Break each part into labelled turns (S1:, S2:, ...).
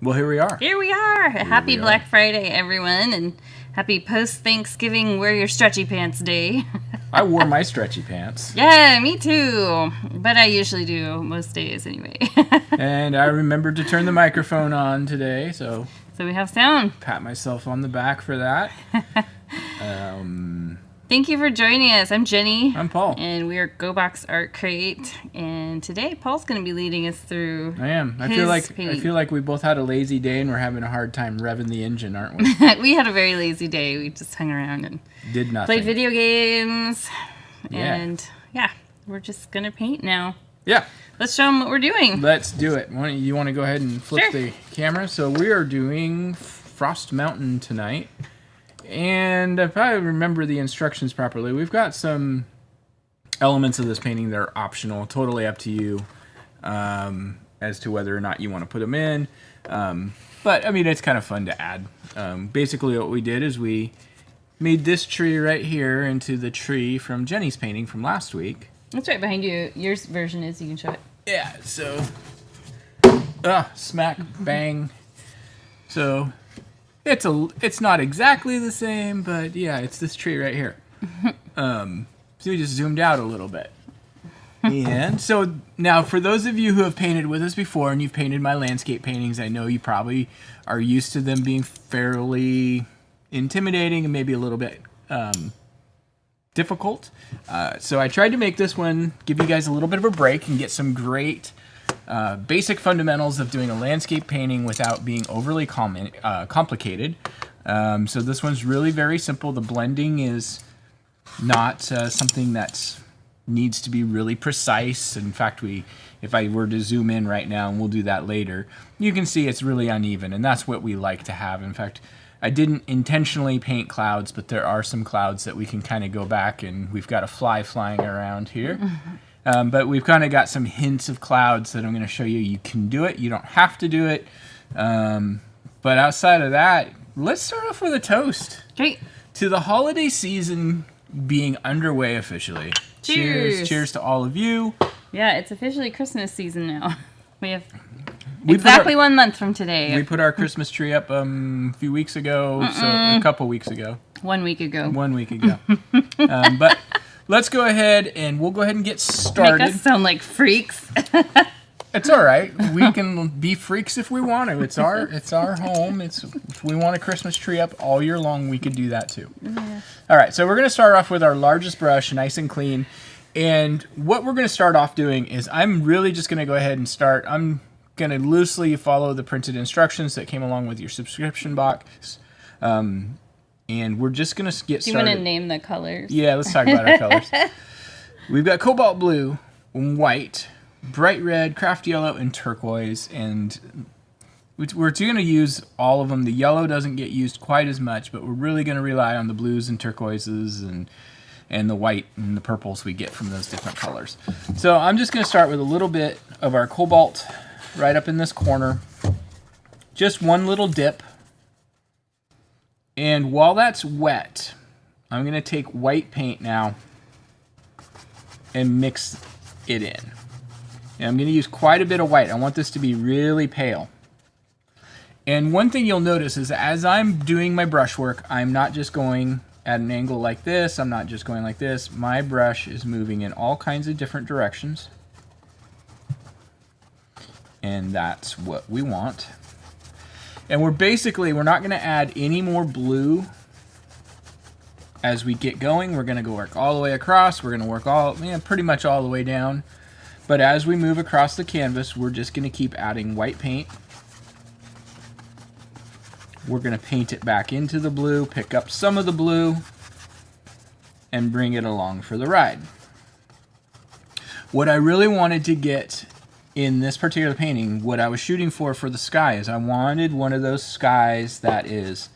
S1: Well, here we are.
S2: Here we are. Happy Black Friday, everyone, and happy post-Thanksgiving wear your stretchy pants day.
S1: I wore my stretchy pants.
S2: Yeah, me too. But I usually do most days anyway.
S1: And I remembered to turn the microphone on today, so
S2: we have sound.
S1: Pat myself on the back for that.
S2: Thank you for joining us. I'm Jenny.
S1: I'm Paul.
S2: And we are GoBox Art Crate. And today Paul's going to be leading us through
S1: I am. I feel like we both had a lazy day and we're having a hard time revving the engine, aren't we?
S2: We had a very lazy day. We just hung around and
S1: did nothing.
S2: Played video games. And yeah, we're just going to paint now.
S1: Yeah.
S2: Let's show them what we're doing.
S1: Let's do it. You want to go ahead and flip the camera? So we are doing Frost Mountain tonight. And if I remember the instructions properly, we've got some elements of this painting that are optional, totally up to you as to whether or not you want to put them in. But, I mean, it's kind of fun to add. Basically, what we did is we made this tree right here into the tree from Jenny's painting from last week.
S2: It's right behind you. Your version is. You can show it.
S1: Yeah, so... smack, bang. So... It's not exactly the same, but yeah, it's this tree right here. So we just zoomed out a little bit. And so now for those of you who have painted with us before and you've painted my landscape paintings, I know you probably are used to them being fairly intimidating and maybe a little bit difficult. So I tried to make this one, give you guys a little bit of a break and get some great basic fundamentals of doing a landscape painting without being overly complicated. So this one's really very simple. The blending is not something that needs to be really precise. In fact, if I were to zoom in right now, and we'll do that later, you can see it's really uneven, and that's what we like to have. In fact, I didn't intentionally paint clouds, but there are some clouds that we can kind of go back, and we've got a fly flying around here. But we've kind of got some hints of clouds that I'm going to show you. You can do it. You don't have to do it. But outside of that, let's start off with a toast.
S2: Great.
S1: To the holiday season being underway officially.
S2: Cheers.
S1: Cheers to all of you.
S2: Yeah, it's officially Christmas season now. We have exactly 1 month from today.
S1: We put our Christmas tree up a few weeks ago, so a couple weeks ago.
S2: 1 week ago.
S1: 1 week ago. But... let's go ahead and we'll go ahead and get started.
S2: Make us sound like freaks.
S1: It's all right. We can be freaks if we want to. It's our home. If we want a Christmas tree up all year long, we could do that too. Yeah. All right. So we're going to start off with our largest brush, nice and clean. And what we're going to start off doing is I'm really just going to go ahead and start. I'm going to loosely follow the printed instructions that came along with your subscription box. And we're just going to get started.
S2: Do you want to name the colors?
S1: Yeah, let's talk about our colors. We've got cobalt blue, white, bright red, craft yellow, and turquoise. And we're going to use all of them. The yellow doesn't get used quite as much, but we're really going to rely on the blues and turquoises and the white and the purples we get from those different colors. So I'm just going to start with a little bit of our cobalt right up in this corner. Just one little dip. And while that's wet, I'm going to take white paint now and mix it in. And I'm going to use quite a bit of white. I want this to be really pale. And one thing you'll notice is as I'm doing my brush work, I'm not just going at an angle like this. I'm not just going like this. My brush is moving in all kinds of different directions. And that's what we want. And we're not going to add any more blue as we get going. We're going to work all the way across. We're going to work pretty much all the way down. But as we move across the canvas, we're just going to keep adding white paint. We're going to paint it back into the blue, pick up some of the blue, and bring it along for the ride. What I really wanted to get in this particular painting, what I was shooting for the sky is I wanted one of those skies that is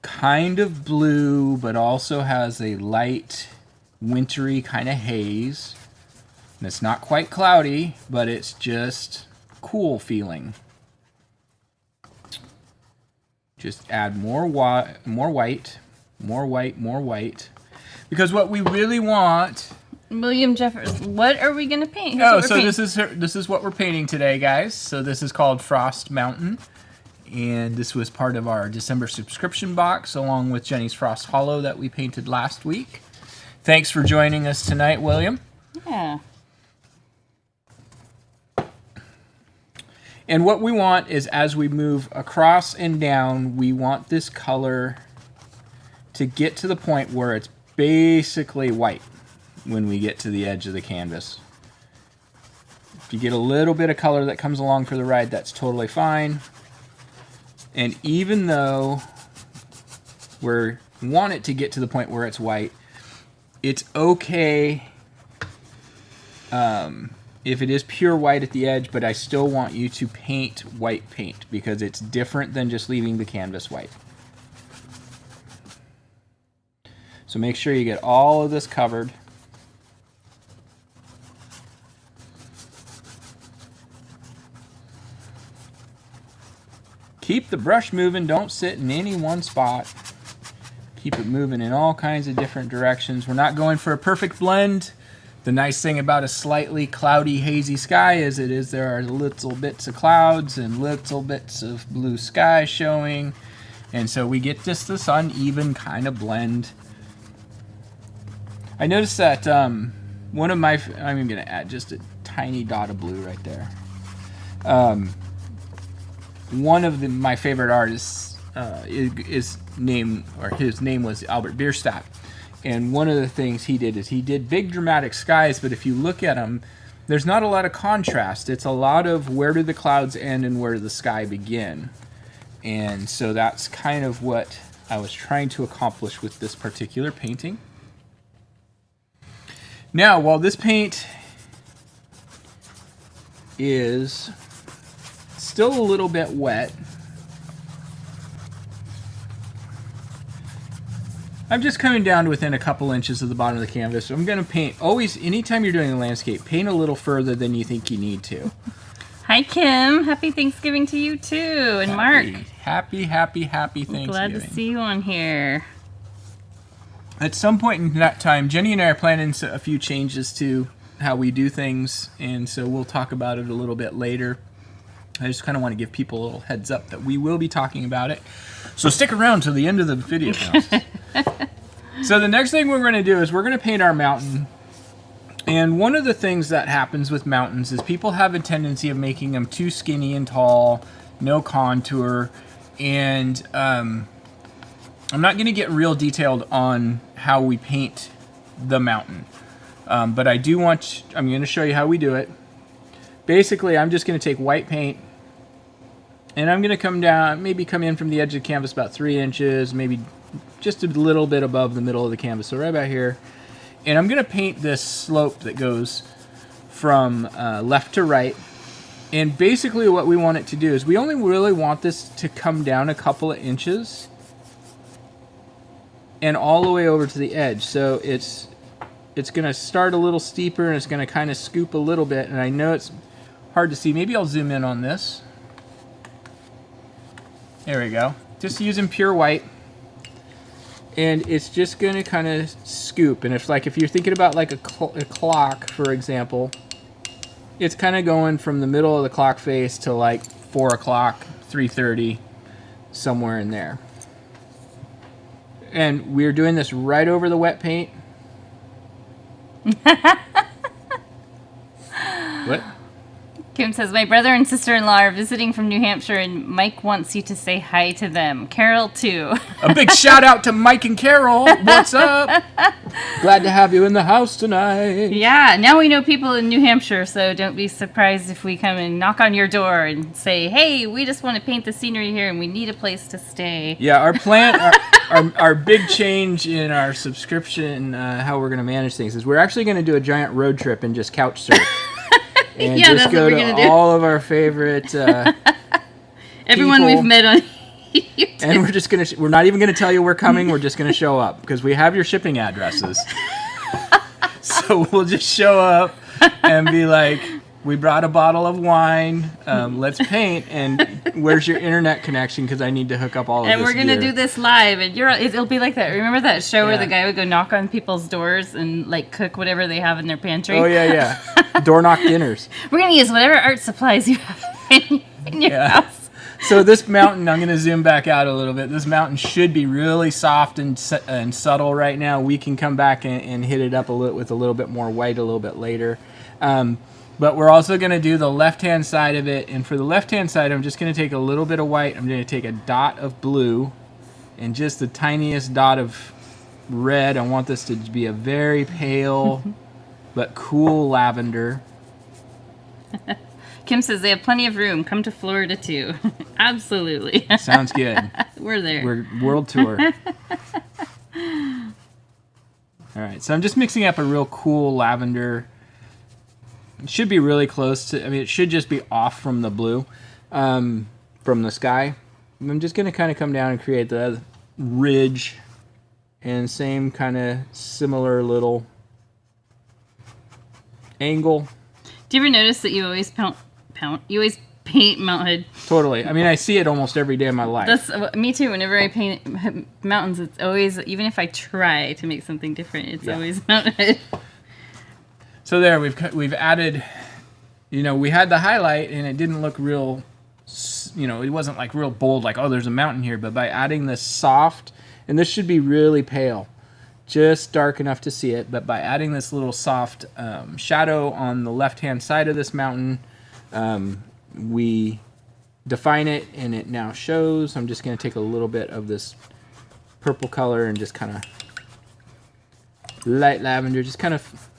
S1: kind of blue, but also has a light, wintry kind of haze. And it's not quite cloudy, but it's just cool feeling. Just add more white. Because what we really want
S2: William Jeffers, what are we gonna paint?
S1: This is what we're painting today, guys. So this is called Frost Mountain, and this was part of our December subscription box, along with Jenny's Frost Hollow that we painted last week. Thanks for joining us tonight, William.
S2: Yeah.
S1: And what we want is, as we move across and down, we want this color to get to the point where it's basically white when we get to the edge of the canvas. If you get a little bit of color that comes along for the ride, that's totally fine. And even though we want it to get to the point where it's white, it's okay if it is pure white at the edge, but I still want you to paint white paint because it's different than just leaving the canvas white. So make sure you get all of this covered. Keep the brush moving, don't sit in any one spot. Keep it moving in all kinds of different directions. We're not going for a perfect blend. The nice thing about a slightly cloudy, hazy sky is there are little bits of clouds and little bits of blue sky showing. And so we get just this uneven kind of blend. I noticed that one of my, I'm even going to add just a tiny dot of blue right there. One of my favorite artists, his name was Albert Bierstadt. And one of the things he did is he did big dramatic skies, but if you look at them, there's not a lot of contrast. It's a lot of where do the clouds end and where does the sky begin. And so that's kind of what I was trying to accomplish with this particular painting. Now, while this paint is still a little bit wet, I'm just coming down to within a couple inches of the bottom of the canvas. So I'm going to paint, always, anytime you're doing a landscape, paint a little further than you think you need to.
S2: Hi, Kim. Happy Thanksgiving to you, too. And Mark.
S1: Happy Thanksgiving.
S2: Glad to see you on here.
S1: At some point in that time, Jenny and I are planning a few changes to how we do things, and so we'll talk about it a little bit later. I just kind of want to give people a little heads up that we will be talking about it. So stick around to the end of the video. So the next thing we're going to do is we're going to paint our mountain. And one of the things that happens with mountains is people have a tendency of making them too skinny and tall, no contour. And I'm not going to get real detailed on how we paint the mountain. But I'm going to show you how we do it. Basically, I'm just going to take white paint, and I'm going to come down, maybe come in from the edge of the canvas about 3 inches, maybe just a little bit above the middle of the canvas, so right about here. And I'm going to paint this slope that goes from left to right. And basically what we want it to do is we only really want this to come down a couple of inches and all the way over to the edge. So it's going to start a little steeper, and it's going to kind of scoop a little bit. And I know it's hard to see. Maybe I'll zoom in on this. There we go. Just using pure white. And it's just going to kind of scoop. And if you're thinking about like a clock, for example, it's kind of going from the middle of the clock face to like 4 o'clock, 3:30, somewhere in there. And we're doing this right over the wet paint. What?
S2: Kim says, my brother and sister-in-law are visiting from New Hampshire, and Mike wants you to say hi to them. Carol, too.
S1: A big shout out to Mike and Carol. What's up? Glad to have you in the house tonight.
S2: Yeah, now we know people in New Hampshire, so don't be surprised if we come and knock on your door and say, hey, we just want to paint the scenery here, and we need a place to stay.
S1: Yeah, our plan, our big change in our subscription, how we're going to manage things, is we're actually going to do a giant road trip and just couch surf. And
S2: yeah,
S1: just go to all of our favorite
S2: everyone
S1: people.
S2: we've met on YouTube.
S1: And we're not even gonna tell you we're coming. We're just gonna show up because we have your shipping addresses. So we'll just show up and be like, We brought a bottle of wine. Let's paint. And where's your internet connection? Because I need to hook up all of this
S2: And we're gonna
S1: gear.
S2: do this live, and it'll be like that. Remember that show where
S1: Yeah.
S2: the guy would go knock on people's doors and like cook whatever they have in their pantry?
S1: Oh, yeah. Door knock dinners.
S2: We're gonna use whatever art supplies you have in your
S1: Yeah.
S2: house.
S1: So this mountain, I'm going to zoom back out a little bit. This mountain should be really soft and subtle right now. We can come back and hit it up with a little bit more white a little bit later. But we're also going to do the left-hand side of it. And for the left-hand side, I'm just going to take a little bit of white. I'm going to take a dot of blue and just the tiniest dot of red. I want this to be a very pale but cool lavender.
S2: Kim says they have plenty of room. Come to Florida too. Absolutely.
S1: Sounds good.
S2: We're there.
S1: We're world tour. All right, so I'm just mixing up a real cool lavender. It should be really close to, it should just be off from the blue, from the sky. I'm just going to kind of come down and create the ridge and same kind of similar little angle.
S2: Do you ever notice that you always you always paint Mount Hood?
S1: Totally. I see it almost every day of my life.
S2: That's me too. Whenever I paint mountains, it's always, even if I try to make something different, it's always Mount Hood.
S1: So there, we've added, we had the highlight and it didn't look real, it wasn't like real bold, like, oh, there's a mountain here. But by adding this soft, and this should be really pale, just dark enough to see it. But by adding this little soft shadow on the left-hand side of this mountain, we define it and it now shows. I'm just going to take a little bit of this purple color and just kind of light lavender, just kind of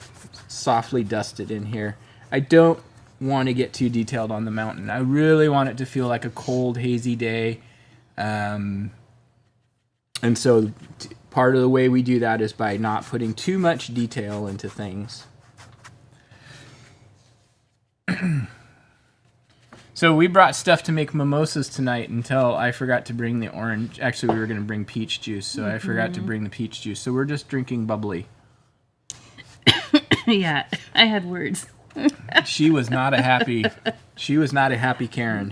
S1: softly dust it in here. I don't want to get too detailed on the mountain. I really want it to feel like a cold, hazy day. And so part of the way we do that is by not putting too much detail into things. So we brought stuff to make mimosas tonight until I forgot to bring the orange. Actually, we were going to bring peach juice, so I forgot to bring the peach juice. So we're just drinking bubbly.
S2: Yeah, I had words.
S1: She was not a happy Karen.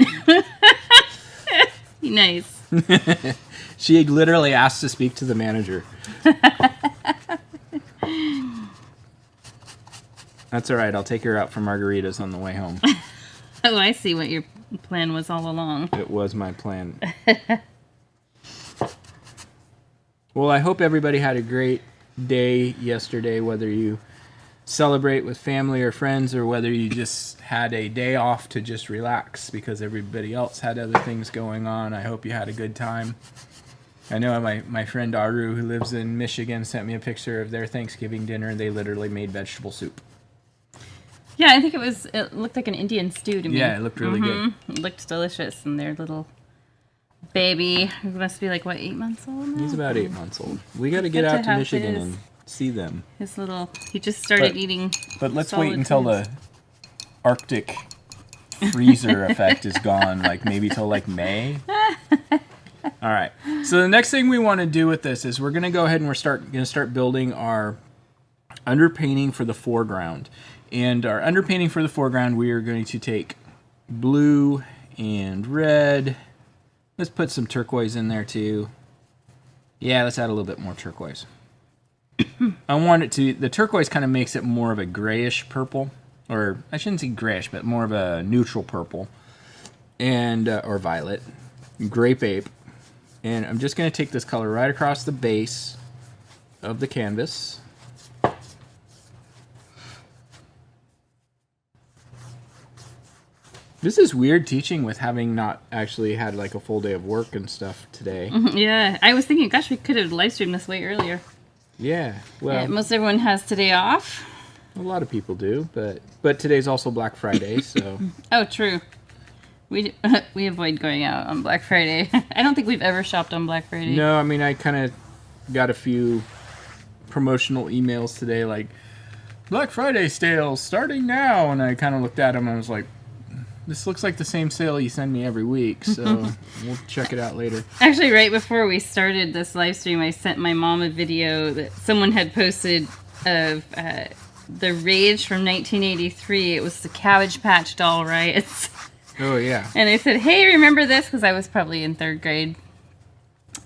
S2: Nice.
S1: She literally asked to speak to the manager. That's all right. I'll take her out for margaritas on the way home.
S2: Oh, I see what your plan was all along.
S1: It was my plan. Well, I hope everybody had a great day yesterday, whether you celebrate with family or friends or whether you just had a day off to just relax because everybody else had other things going on. I hope you had a good time. I know my friend Aru, who lives in Michigan, sent me a picture of their Thanksgiving dinner, and they literally made vegetable soup.
S2: Yeah, I think it looked like an Indian stew to me.
S1: Yeah, it looked really good.
S2: It looked delicious, and their little baby, who must be like, what, 8 months old now?
S1: He's about 8 months old. We got to get
S2: Good to
S1: out to
S2: have
S1: Michigan
S2: his-
S1: and see them.
S2: He just started
S1: But-
S2: eating.
S1: But let's
S2: solid
S1: wait until
S2: foods.
S1: the Arctic freezer effect is gone, like maybe till like May. All right. So the next thing we want to do with this is we're going to go ahead and we're going to start building our underpainting for the foreground. And our underpainting for the foreground, we are going to take blue and red. Let's put some turquoise in there too. Yeah, let's add a little bit more turquoise. I want it to, the turquoise kind of makes it more of a grayish purple, or I shouldn't say grayish, but more of a neutral purple, and or violet, grape ape. And I'm just going to take this color right across the base of the canvas. This is weird teaching with having not actually had like a full day of work and stuff today.
S2: Yeah, I was thinking, gosh, we could have live streamed this way earlier.
S1: Yeah, well,
S2: Yeah, most everyone has today off.
S1: a lot of people do, but today's also Black Friday, so
S2: Oh, true. We avoid going out on Black Friday. I don't think we've ever shopped on Black Friday.
S1: no, I mean I kind of got a few promotional emails today like Black Friday sales starting now, and I kind of looked at them and I was like, this looks like the same sale you send me every week, so we'll check it out later.
S2: Actually, right before we started this live stream, I sent my mom a video that someone had posted of the rage from 1983. It was the Cabbage Patch Doll riots.
S1: Oh, yeah.
S2: And I said, hey, remember this? Because I was probably in 3rd grade.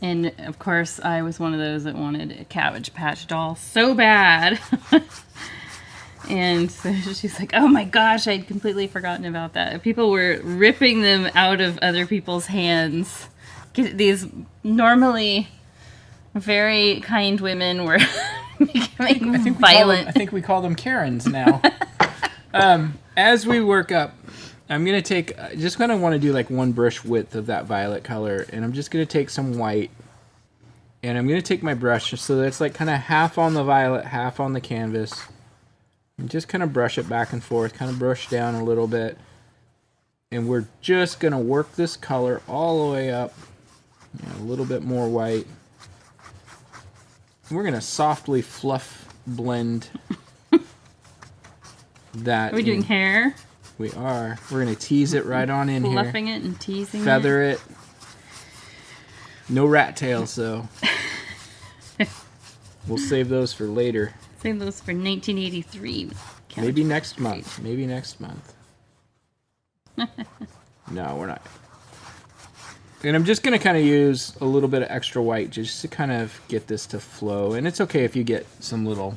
S2: And, of course, I was one of those that wanted a Cabbage Patch Doll so bad. And so she's like, oh my gosh, I'd completely forgotten about that. People were ripping them out of other people's hands. These normally very kind women were becoming violent.
S1: I think we call them Karens now. As we work up, I'm going to take, just going to want to do like one brush width of that violet color. And I'm just going to take some white. And I'm going to take my brush so that it's like kind of half on the violet, half on the canvas. And just kind of brush it back and forth, kind of brush down a little bit. And we're just going to work this color all the way up. A little bit more white. We're going to softly fluff blend that.
S2: Are we doing hair?
S1: We are. We're going to tease it right on in here.
S2: Fluffing it and teasing
S1: Feather it. No rat tails, though. We'll save those for later.
S2: Save those for 1983.
S1: Maybe next month. Maybe next month. No, we're not. And I'm just going to kind of use a little bit of extra white just to kind of get this to flow. And it's okay if you get some little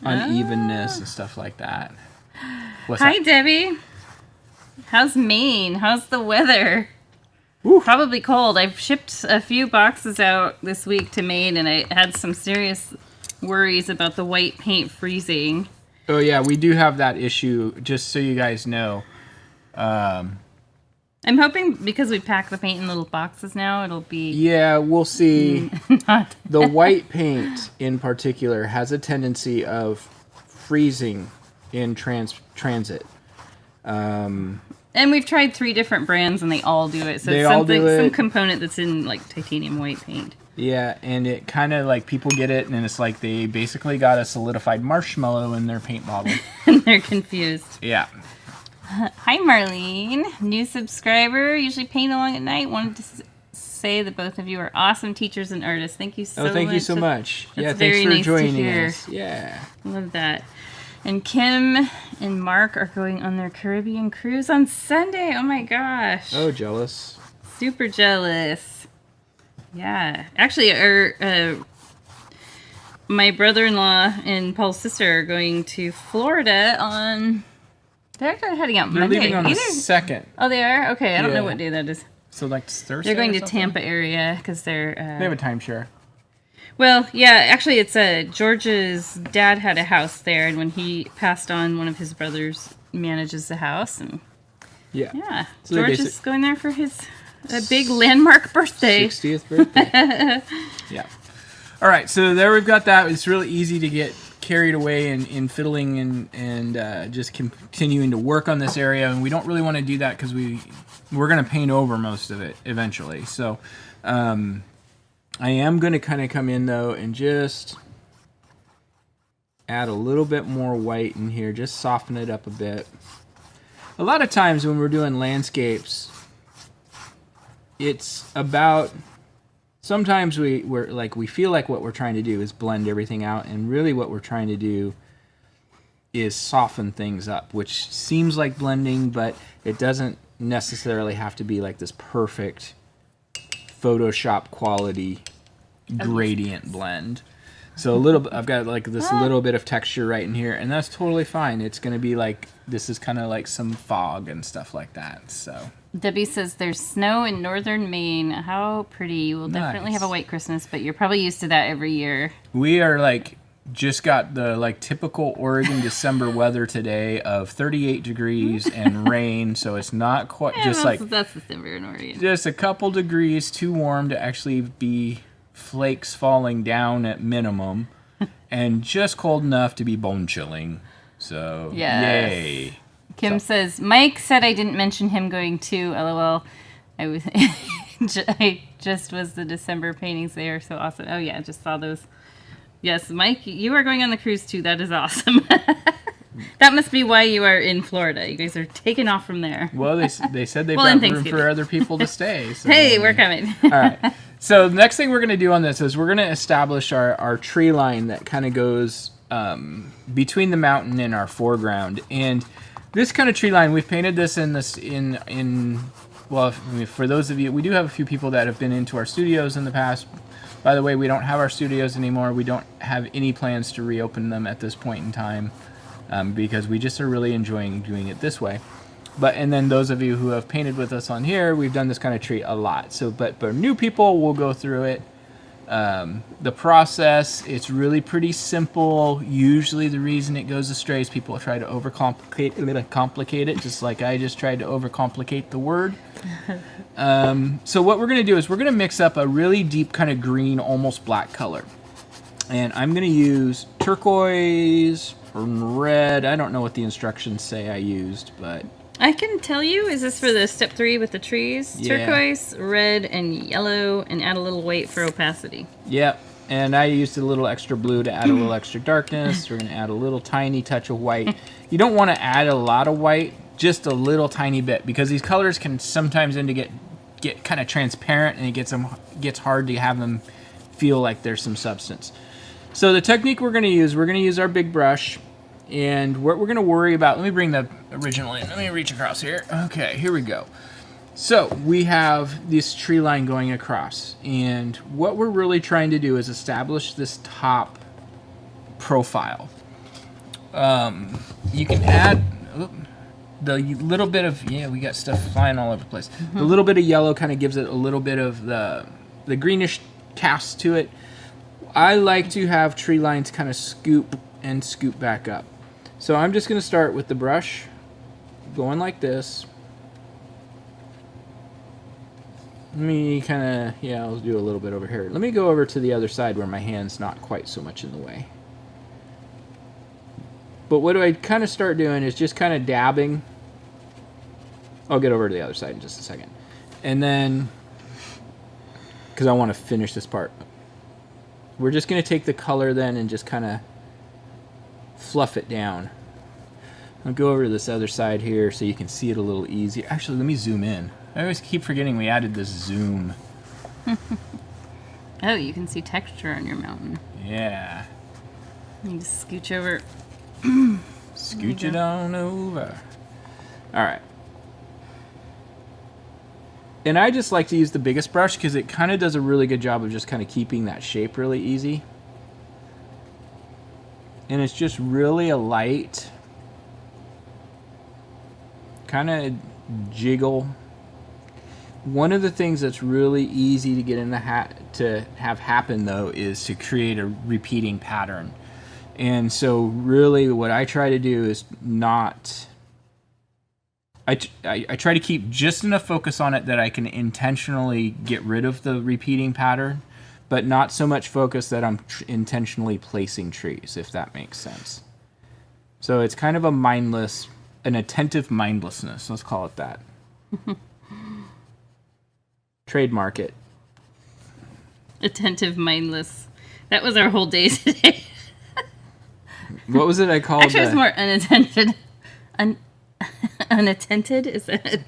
S1: unevenness and stuff like that.
S2: Hi, Debbie. How's Maine? How's the weather?
S1: Ooh.
S2: Probably cold. I've shipped a few boxes out this week to Maine, and I had some serious worries about the white paint freezing.
S1: Oh, yeah, we do have that issue, just so you guys know.
S2: I'm hoping because we pack the paint in little boxes now, it'll be...
S1: Yeah, we'll see.
S2: Not
S1: The white paint, in particular, has a tendency of freezing in transit.
S2: And we've tried 3 different brands, and they all do it. So
S1: They
S2: it's
S1: all do
S2: some
S1: it.
S2: component that's in, like, titanium white paint.
S1: Yeah, and it kind of, like, people get it, and it's like they basically got a solidified marshmallow in their paint bottle.
S2: And they're confused.
S1: Yeah.
S2: Hi, Marlene. New subscriber. Usually paint along at night. Wanted to say that both of you are awesome teachers and artists. Thank you so much.
S1: Oh, thank you so much.
S2: That's
S1: Yeah,
S2: very
S1: thanks for
S2: nice to
S1: joining
S2: hear.
S1: us. Yeah.
S2: Love that. And Kim and Mark are going on their Caribbean cruise on Sunday. Oh my gosh.
S1: Oh, jealous.
S2: Super jealous. Yeah. Actually, my brother-in-law and Paul's sister are going to Florida on... They're actually heading out
S1: They're
S2: Monday.
S1: leaving on the 2nd.
S2: Oh, they are? Okay, I don't know
S1: Yeah.
S2: what day that is.
S1: So, like, Thursday
S2: They're going
S1: or
S2: to
S1: something?
S2: Tampa area because they're...
S1: They have a timeshare.
S2: Well, yeah, actually, it's George's dad had a house there, and when he passed on, one of his brothers manages the house, and
S1: Yeah.
S2: yeah,
S1: So they
S2: George
S1: basic-
S2: is going there for his big landmark birthday.
S1: 60th birthday. Yeah. All right, so there we've got that. It's really easy to get carried away in fiddling and just continuing to work on this area, and we don't really want to do that because we're going to paint over most of it eventually. So I am going to kind of come in, though, and just add a little bit more white in here, just soften it up a bit. A lot of times when we're doing landscapes, it's about... Sometimes we feel like what we're trying to do is blend everything out, and really what we're trying to do is soften things up, which seems like blending, but it doesn't necessarily have to be like this perfect Photoshop quality gradient blend. So I've got like this little bit of texture right in here, and that's totally fine. It's going to be like, this is kind of like some fog and stuff like that. So
S2: Debbie says there's snow in northern Maine. How pretty. We'll definitely
S1: Nice.
S2: have a white Christmas, but you're probably used to that every year.
S1: we are like just got the like typical Oregon December weather today of 38 degrees and rain, so it's not quite just like
S2: that's December in Oregon.
S1: just a couple degrees too warm to actually be flakes falling down at minimum, and just cold enough to be bone chilling. So
S2: Yes.
S1: yay.
S2: Kim says, Mike said I didn't mention him going too. LOL. I just was the December paintings. They are so awesome. Oh, yeah, just saw those. Yes, Mike, you are going on the cruise too. That is awesome. That must be why you are in Florida. You guys are taking off from there.
S1: Well, they said they've
S2: Well, and
S1: got room
S2: Thanksgiving.
S1: for other people to stay. So.
S2: Hey, we're coming.
S1: All right. So the next thing we're going to do on this is we're going to establish our tree line that kind of goes between the mountain and our foreground. And this kind of tree line, we've painted this well, for those of you, we do have a few people that have been into our studios in the past. By the way, we don't have our studios anymore. We don't have any plans to reopen them at this point in time because we just are really enjoying doing it this way. And then those of you who have painted with us on here, we've done this kind of tree a lot. So, but new people will go through it. The process, it's really pretty simple. Usually the reason it goes astray is people try to complicate it, just like I just tried to overcomplicate the word. So what we're going to do is we're going to mix up a really deep kind of green, almost black color. And I'm going to use turquoise or red. I don't know what the instructions say I used, but...
S2: I can tell you, is this for the step 3 with the trees?
S1: Yeah.
S2: Turquoise, red, and yellow, and add a little white for opacity.
S1: Yep, and I used a little extra blue to add a little extra darkness. We're going to add a little tiny touch of white. You don't want to add a lot of white, just a little tiny bit, because these colors can sometimes get kind of transparent, and it gets hard to have them feel like there's some substance. So the technique we're going to use our big brush. And what we're going to worry about, let me bring the original in. Let me reach across here. Okay, here we go. So we have this tree line going across. And what we're really trying to do is establish this top profile. You can add the little bit of, we got stuff flying all over the place. The little bit of yellow kind of gives it a little bit of the greenish cast to it. I like to have tree lines kind of scoop and scoop back up. So I'm just going to start with the brush going like this. Let me kind of, I'll do a little bit over here. Let me go over to the other side where my hand's not quite so much in the way. But what do I kind of start doing is just kind of dabbing. I'll get over to the other side in just a second. And then, because I want to finish this part, we're just going to take the color then and just kind of fluff it down. I'll go over to this other side here so you can see it a little easier. Actually, let me zoom in. I always keep forgetting we added this zoom.
S2: Oh, you can see texture on your mountain.
S1: Yeah.
S2: You just scooch over.
S1: Scooch it on over. All right. And I just like to use the biggest brush because it kind of does a really good job of just kind of keeping that shape really easy. And it's just really a light kind of jiggle. One of the things that's really easy to get in the to have happen though is to create a repeating pattern. And so really what I try to do is not... I try to keep just enough focus on it that I can intentionally get rid of the repeating pattern, but not so much focus that I'm intentionally placing trees, if that makes sense. So it's kind of an attentive mindlessness, let's call it that. Trademark it.
S2: Attentive mindless. That was our whole day today.
S1: What was it I called?
S2: Actually, it's more unattended. Unattended? Is that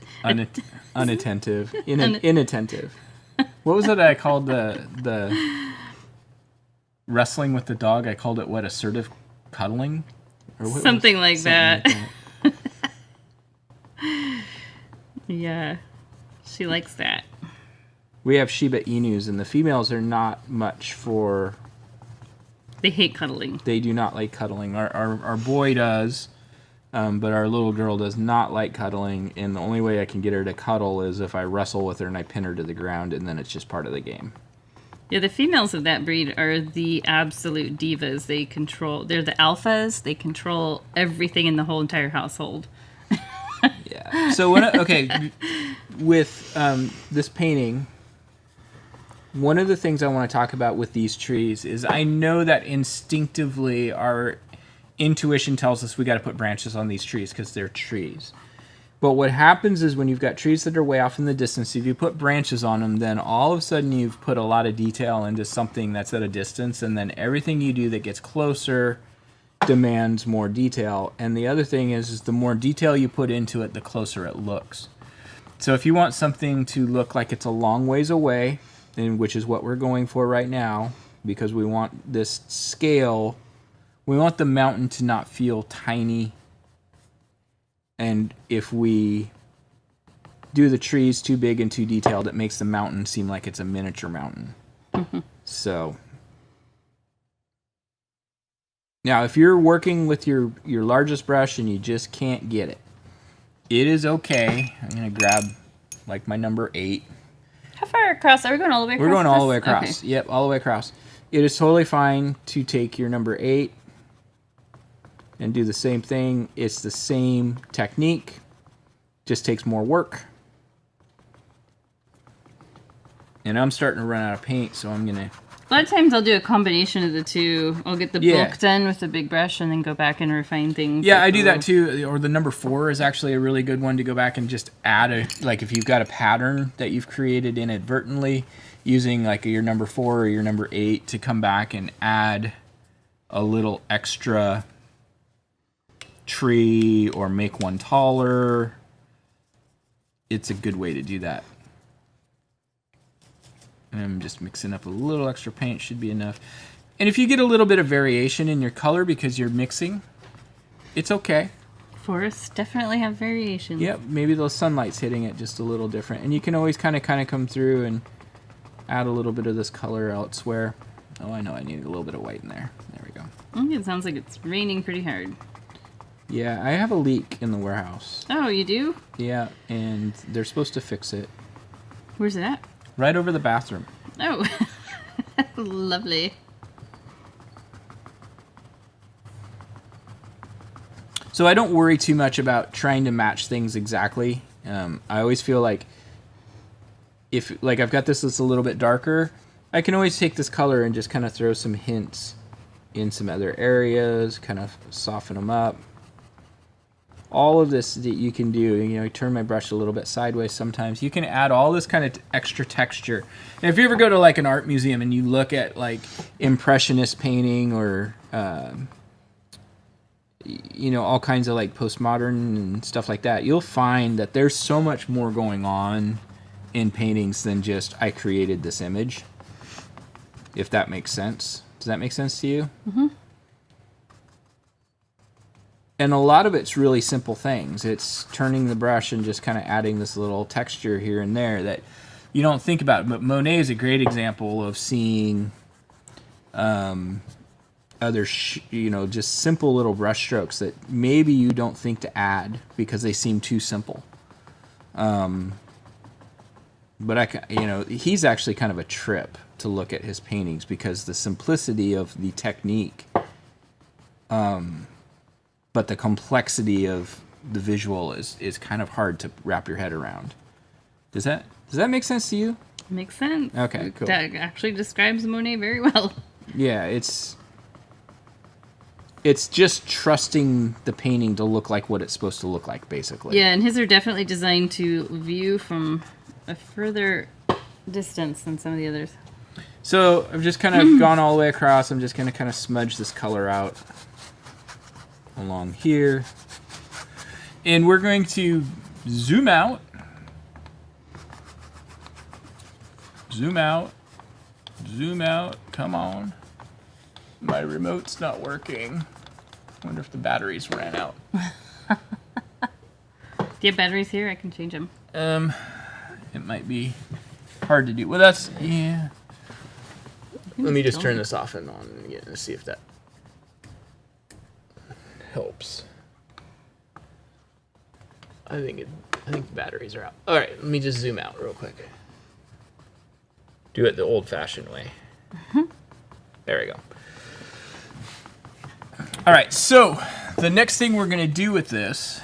S1: unattentive? Inattentive. What was it I called the
S2: wrestling
S1: with the dog? I called it assertive cuddling?
S2: Or something like that. Yeah, she likes that.
S1: We have Shiba Inus, and the females are not much for...
S2: They hate cuddling.
S1: They do not like cuddling. Our boy does, but our little girl does not like cuddling, and the only way I can get her to cuddle is if I wrestle with her and I pin her to the ground, and then it's just part of the game.
S2: Yeah, the females of that breed are the absolute divas. They're the alphas. They control everything in the whole entire household.
S1: Yeah. So, with this painting, one of the things I want to talk about with these trees is I know that instinctively our intuition tells us we got to put branches on these trees because they're trees. But what happens is when you've got trees that are way off in the distance, if you put branches on them, then all of a sudden you've put a lot of detail into something that's at a distance, and then everything you do that gets closer demands more detail. And the other thing is the more detail you put into it, the closer it looks. So if you want something to look like it's a long ways away, which is what we're going for right now, because we want this scale We want the mountain to not feel tiny. And if we do the trees too big and too detailed, it makes the mountain seem like it's a miniature mountain. So now if you're working with your largest brush and you just can't get it, it is okay. I'm going to grab like my number 8.
S2: How far across? Are we going all the way across?
S1: We're going all the
S2: this?
S1: way across.
S2: Okay.
S1: Yep, all the way across. It is totally fine to take your number 8 and do the same thing. It's the same technique, just takes more work. And I'm starting to run out of paint, so I'm going to...
S2: A lot of times I'll do a combination of the two. I'll get the bulk done with the big brush and then go back and refine things.
S1: Yeah, I do that too. Or the number 4 is actually a really good one to go back and just add a, like if you've got a pattern that you've created inadvertently, using like your number 4 or your number 8 to come back and add a little extra tree or make one taller. It's a good way to do that. And I'm just mixing up a little extra paint, should be enough. And if you get a little bit of variation in your color because you're mixing, it's okay.
S2: Forests definitely have variations.
S1: Yep, maybe the sunlight's hitting it just a little different. And you can always kind of come through and add a little bit of this color elsewhere. Oh, I know I need a little bit of white in there. There we go.
S2: It sounds like it's raining pretty hard.
S1: Yeah, I have a leak in the warehouse.
S2: Oh, you do?
S1: Yeah, and they're supposed to fix it.
S2: Where's it at?
S1: Right over the bathroom.
S2: Oh, lovely.
S1: So I don't worry too much about trying to match things exactly. I always feel like if, like I've got this that's a little bit darker, I can always take this color and just kind of throw some hints in some other areas, kind of soften them up. All of this that you can do, you know, I turn my brush a little bit sideways sometimes. You can add all this kind of extra texture. And if you ever go to like an art museum and you look at like Impressionist painting or, you know, all kinds of like postmodern and stuff like that, you'll find that there's so much more going on in paintings than just I created this image. If that makes sense. Does that make sense to you? Mm-hmm. And a lot of it's really simple things. It's turning the brush and just kind of adding this little texture here and there that you don't think about. But Monet is a great example of seeing other, you know, just simple little brush strokes that maybe you don't think to add because they seem too simple. But you know, he's actually kind of a trip to look at his paintings because the simplicity of the technique, but the complexity of the visual is kind of hard to wrap your head around. Does that make sense to you?
S2: Makes sense.
S1: Okay, cool.
S2: That actually describes Monet very well.
S1: Yeah, it's just trusting the painting to look like what it's supposed to look like, basically.
S2: Yeah, and his are definitely designed to view from a further distance than some of the others.
S1: So I've just kind of gone all the way across. I'm just going to kind of smudge this color out along here. And we're going to zoom out. Zoom out. Zoom out. Come on. My remote's not working. I wonder if the batteries ran out.
S2: Do you have batteries here? I can change them.
S1: It might be hard to do. Well, that's, yeah. Let me just turn this off and on again and see if that helps. I think the batteries are out. All right, let me just zoom out real quick. Do it the old-fashioned way. Mm-hmm. There we go. All right, so the next thing we're going to do with this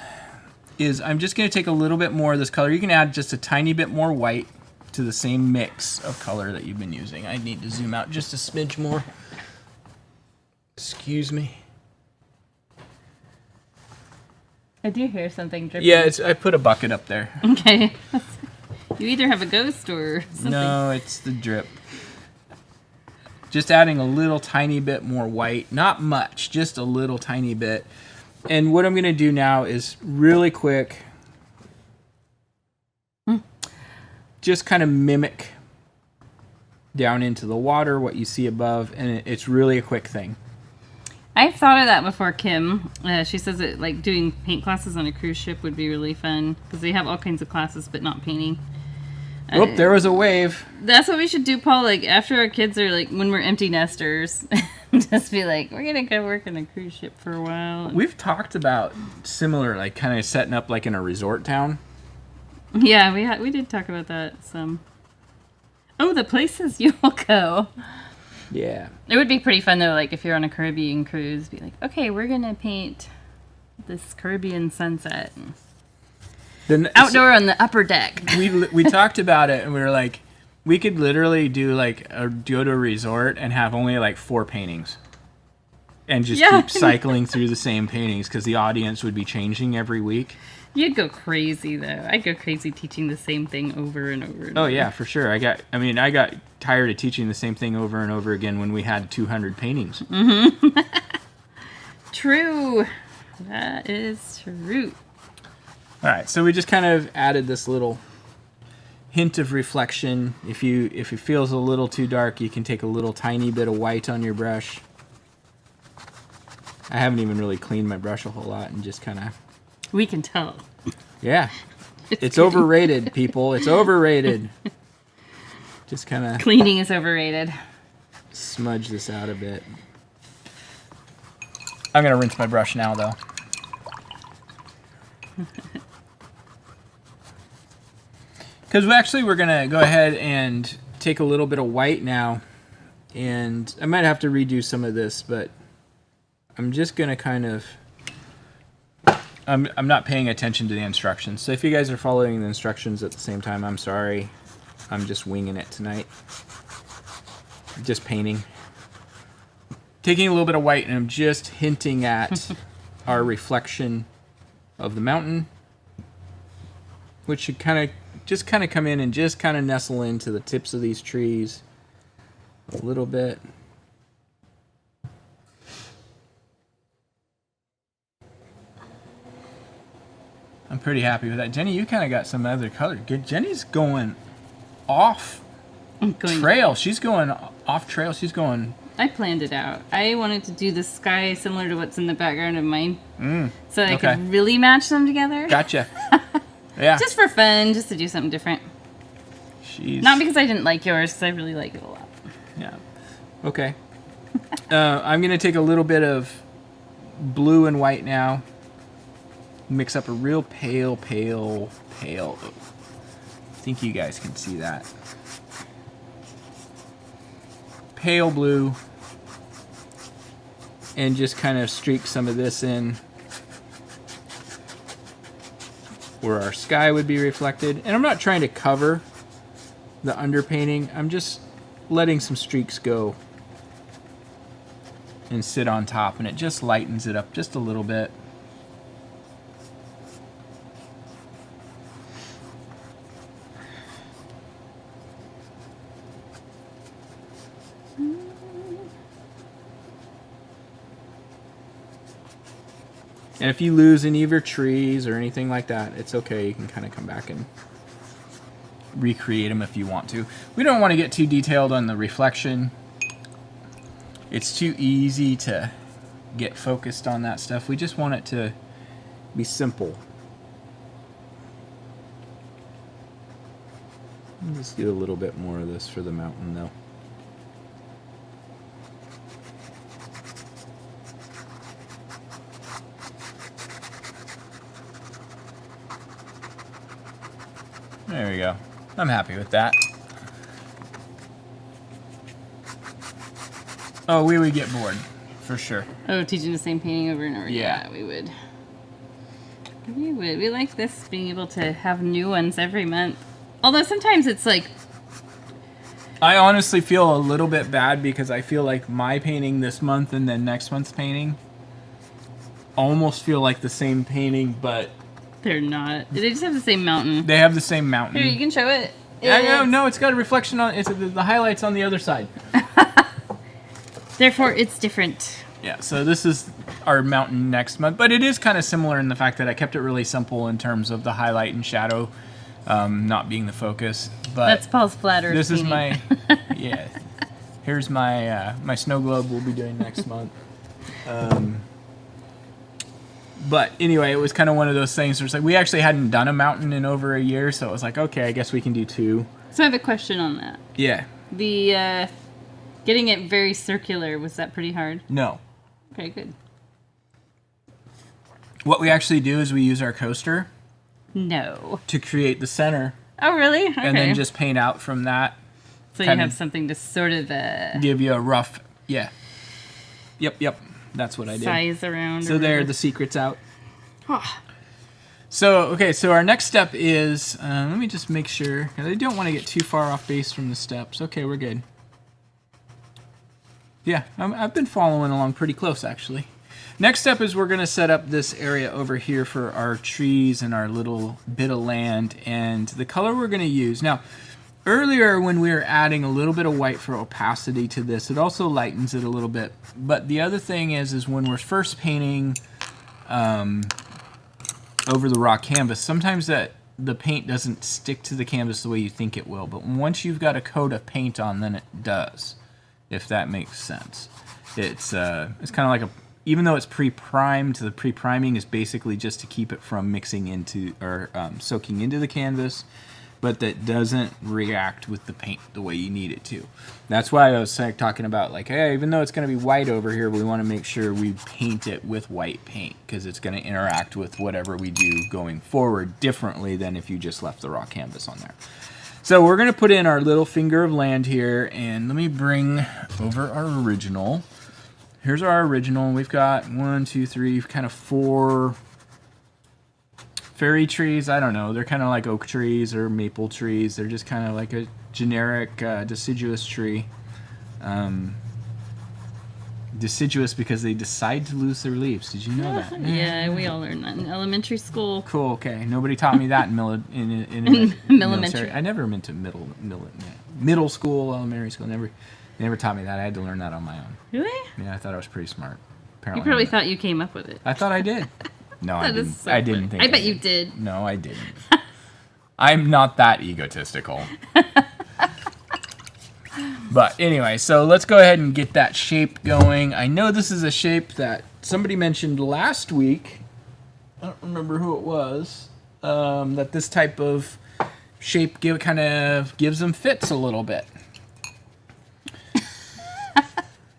S1: is I'm just going to take a little bit more of this color. You can add just a tiny bit more white to the same mix of color that you've been using. I need to zoom out just a smidge more. Excuse me.
S2: I do hear something dripping.
S1: Yeah, I put a bucket up there.
S2: Okay. You either have a ghost or something.
S1: No, it's the drip. Just adding a little tiny bit more white. Not much, just a little tiny bit. And what I'm going to do now is really quick, just kind of mimic down into the water what you see above, and it's really a quick thing.
S2: I've thought of that before, Kim. She says that like doing paint classes on a cruise ship would be really fun because they have all kinds of classes, but not painting.
S1: Whoop, there was a wave.
S2: That's what we should do, Paul. Like after our kids are like when we're empty nesters, just be like, we're gonna go work on a cruise ship for a while.
S1: We've talked about similar, like kind of setting up like in a resort town.
S2: Yeah, we did talk about that some. Oh, the places you will go.
S1: Yeah.
S2: It would be pretty fun though, like if you're on a Caribbean cruise, be like, okay, we're gonna paint this Caribbean sunset.
S1: Then
S2: Outdoor on the upper deck.
S1: we talked about it, and we were like, we could literally do like go to a resort and have only like 4 paintings, and just keep cycling through the same paintings because the audience would be changing every week.
S2: You'd go crazy though. I'd go crazy teaching the same thing over and over. And
S1: Oh
S2: over.
S1: yeah, for sure. I got tired of teaching the same thing over and over again when we had 200 paintings.
S2: True. That is true.
S1: All right, so we just kind of added this little hint of reflection. If it feels a little too dark, you can take a little tiny bit of white on your brush. I haven't even really cleaned my brush a whole lot and just kind of...
S2: We can tell.
S1: Yeah. It's overrated, people. It's overrated. Just kind of
S2: Cleaning is overrated.
S1: smudge this out a bit. I'm going to rinse my brush now, though. Because we're going to go ahead and take a little bit of white now. And I might have to redo some of this, but I'm just going to kind of... I'm not paying attention to the instructions. So if you guys are following the instructions at the same time, I'm sorry. I'm just winging it tonight. Just painting. Taking a little bit of white, and I'm just hinting at our reflection of the mountain, which should kind of come in and just kind of nestle into the tips of these trees a little bit. I'm pretty happy with that. Jenny, you kind of got some other color. Good. Jenny's going off trail. She's going off trail. She's going...
S2: I planned it out. I wanted to do the sky similar to what's in the background of mine. So that I could really match them together.
S1: Gotcha. Yeah.
S2: Just for fun, just to do something different. Not because I didn't like yours, because I really like it a lot.
S1: Yeah. Okay. I'm going to take a little bit of blue and white now. Mix up a real pale. I think you guys can see that. Pale blue. And just kind of streak some of this in where our sky would be reflected. And I'm not trying to cover the underpainting. I'm just letting some streaks go and sit on top, and it just lightens it up just a little bit. And if you lose any of your trees or anything like that, it's okay. You can kind of come back and recreate them if you want to. We don't want to get too detailed on the reflection. It's too easy to get focused on that stuff. We just want it to be simple. Let's do a little bit more of this for the mountain though. There we go. I'm happy with that. Oh, we would get bored, for sure.
S2: Oh, teaching the same painting over and over.
S1: Yeah.
S2: We would. We like this, being able to have new ones every month. Although sometimes it's like...
S1: I honestly feel a little bit bad because I feel like my painting this month and then next month's painting almost feel like the same painting, but...
S2: They're not. They just have the same mountain.
S1: They have the same mountain.
S2: Here, you can show it.
S1: No, it's got a reflection on it. The highlights on the other side.
S2: Therefore, it's different.
S1: Yeah, so this is our mountain next month, but it is kind of similar in the fact that I kept it really simple in terms of the highlight and shadow not being the focus. But
S2: that's Paul's flat earth
S1: This
S2: painting.
S1: is my, yeah. Here's my my snow globe we'll be doing next month. But anyway, it was kind of one of those things where it's like we actually hadn't done a mountain in over a year, so it was like, okay, I guess we can do 2.
S2: So I have a question on that.
S1: Yeah.
S2: The getting it very circular, was that pretty hard?
S1: No.
S2: Okay, good.
S1: What we actually do is we use our coaster
S2: No.
S1: to create the center,
S2: Oh, really? Okay.
S1: and then just paint out from that.
S2: so you
S1: kinda
S2: have something to sort of
S1: Give you a rough, yeah. Yep. That's what I did.
S2: size around.
S1: So
S2: or
S1: there,
S2: whatever.
S1: the secret's out.
S2: Oh,
S1: So, okay, so our next step is, let me just make sure, because I don't want to get too far off base from the steps. Okay, we're good. Yeah, I've been following along pretty close, actually. Next step is we're going to set up this area over here for our trees and our little bit of land, and the color we're going to use. Now, earlier when we were adding a little bit of white for opacity to this, it also lightens it a little bit. But the other thing is when we're first painting over the raw canvas, sometimes the paint doesn't stick to the canvas the way you think it will. But once you've got a coat of paint on, then it does, if that makes sense. It's kind of like even though it's pre-primed, the pre-priming is basically just to keep it from mixing into or soaking into the canvas, but that doesn't react with the paint the way you need it to. That's why I was talking about, like, hey, even though it's going to be white over here, we want to make sure we paint it with white paint, because it's going to interact with whatever we do going forward differently than if you just left the raw canvas on there. So we're going to put in our little finger of land here, and let me bring over our original. Here's our original. We've got 1, 2, 3, kind of 4 fairy trees. I don't know. They're kind of like oak trees or maple trees. They're just kind of like a generic deciduous tree. Deciduous because they decide to lose their leaves. Did you know that?
S2: yeah, we all learned that in elementary school.
S1: Cool. Okay. Nobody taught me that in
S2: Millimentary.
S1: military. I never went to middle school, elementary school. Never taught me that. I had to learn that on my own.
S2: Really?
S1: Yeah, I thought I was pretty smart.
S2: You
S1: Apparently,
S2: probably
S1: not.
S2: thought you came up with it.
S1: I thought I did. No, I
S2: That is
S1: didn't.
S2: so
S1: I didn't
S2: funny.
S1: think.
S2: I bet you did.
S1: No, I didn't. I'm not that egotistical. But anyway, so let's go ahead and get that shape going. I know this is a shape that somebody mentioned last week. I don't remember who it was. That this type of shape kind of gives them fits a little bit.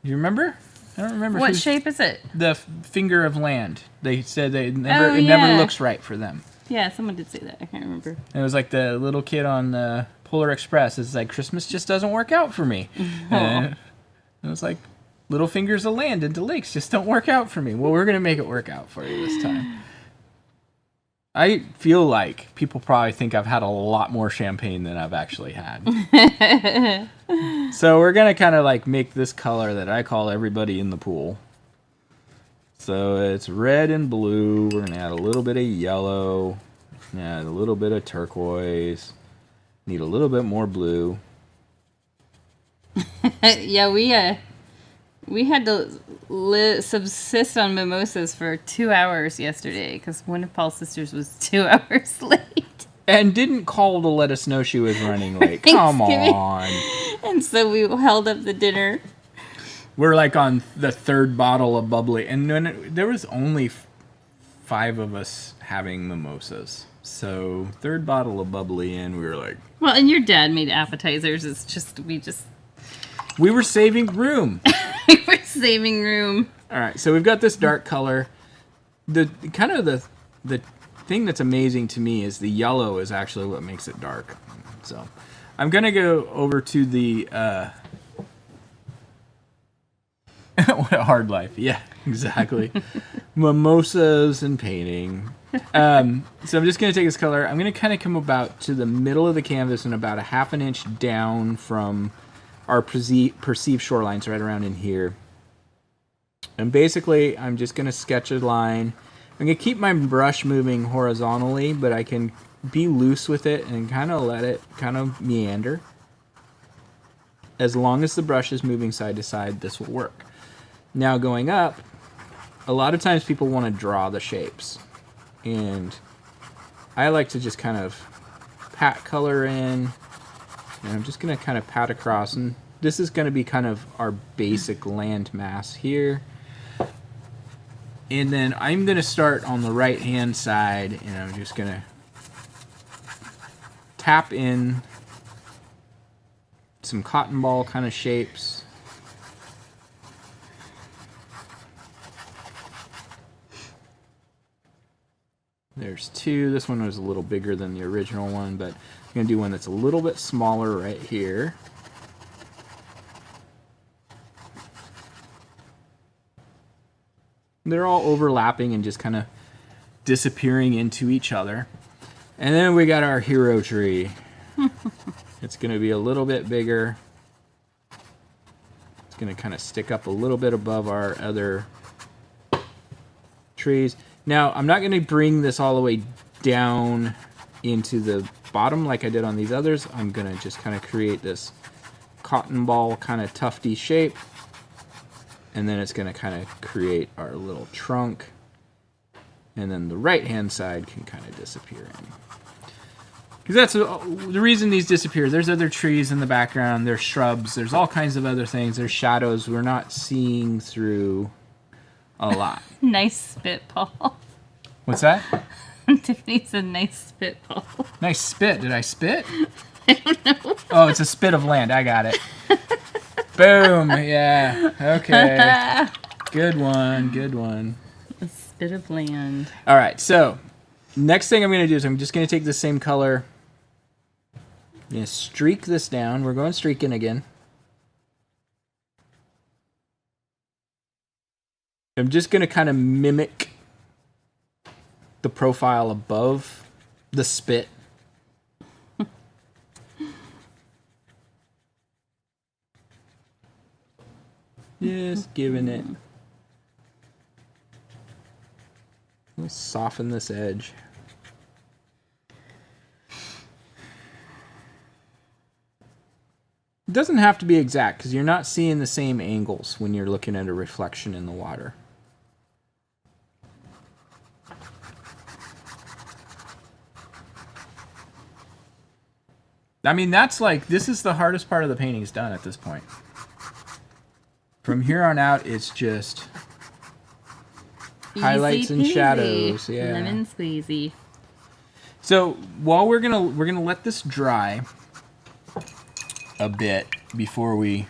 S1: You remember? I don't remember.
S2: What shape is it?
S1: The finger of land. They said it
S2: Oh,
S1: never
S2: yeah.
S1: looks right for them.
S2: Yeah, someone did say that. I can't remember.
S1: And it was like the little kid on the Polar Express. It's like, Christmas just doesn't work out for me. And it was like, little fingers of land into lakes just don't work out for me. Well, we're going to make it work out for you this time. I feel like people probably think I've had a lot more champagne than I've actually had. So we're going to kind of like make this color that I call everybody in the pool. So it's red and blue. We're going to add a little bit of yellow. Add a little bit of turquoise. Need a little bit more blue.
S2: Yeah, we had to subsist on mimosas for 2 hours yesterday because one of Paul's sisters was 2 hours late.
S1: And didn't call to let us know she was running late. Come
S2: Thanksgiving.
S1: on.
S2: And so we held up the dinner.
S1: We're like on the 3rd bottle of bubbly. And there was only 5 of us having mimosas. So 3rd bottle of bubbly in, we were like...
S2: Well, and your dad made appetizers. It's just,
S1: We were saving room.
S2: we were saving room.
S1: All right, so we've got this dark color. The thing that's amazing to me is the yellow is actually what makes it dark. So I'm gonna go over to the what a hard life. Yeah, exactly. Mimosas and painting. So I'm just gonna take this color. I'm gonna kind of come about to the middle of the canvas and about a ½ an inch down from our perceived shorelines right around in here. And basically, I'm just going to sketch a line. I'm going to keep my brush moving horizontally, but I can be loose with it and kind of let it kind of meander. As long as the brush is moving side to side, this will work. Now going up, a lot of times people want to draw the shapes. And I like to just kind of pat color in. And I'm just going to kind of pat across. And this is going to be kind of our basic land mass here. And then I'm going to start on the right hand side, and I'm just going to tap in some cotton ball kind of shapes. There's two. This one was a little bigger than the original one, but I'm going to do one that's a little bit smaller right here. They're all overlapping and just kind of disappearing into each other. And then we got our hero tree. It's going to be a little bit bigger. It's going to kind of stick up a little bit above our other trees. Now, I'm not going to bring this all the way down into the bottom like I did on these others. I'm going to just kind of create this cotton ball kind of tufty shape. And then it's going to kind of create our little trunk. And then the right-hand side can kind of disappear in. Because that's the reason these disappear. There's other trees in the background. There's shrubs. There's all kinds of other things. There's shadows. We're not seeing through a lot.
S2: Nice spit, Paul.
S1: What's that?
S2: Tiffany's a nice spit, Paul.
S1: Nice spit. Did I spit?
S2: I don't know.
S1: Oh, it's a spit of land. I got it. Boom. Yeah. Okay. Good one. Good one.
S2: A spit of land.
S1: All right. So next thing I'm going to do is I'm just going to take the same color. I'm going to streak this down. We're going streaking again. I'm just going to kind of mimic the profile above the spit. Just giving it. Let's soften this edge. It doesn't have to be exact because you're not seeing the same angles when you're looking at a reflection in the water. I mean, that's like, this is the hardest part of the painting's done at this point. From here on out, it's just highlights and shadows. Yeah.
S2: Lemon squeezy.
S1: So while we're gonna let this dry a bit before we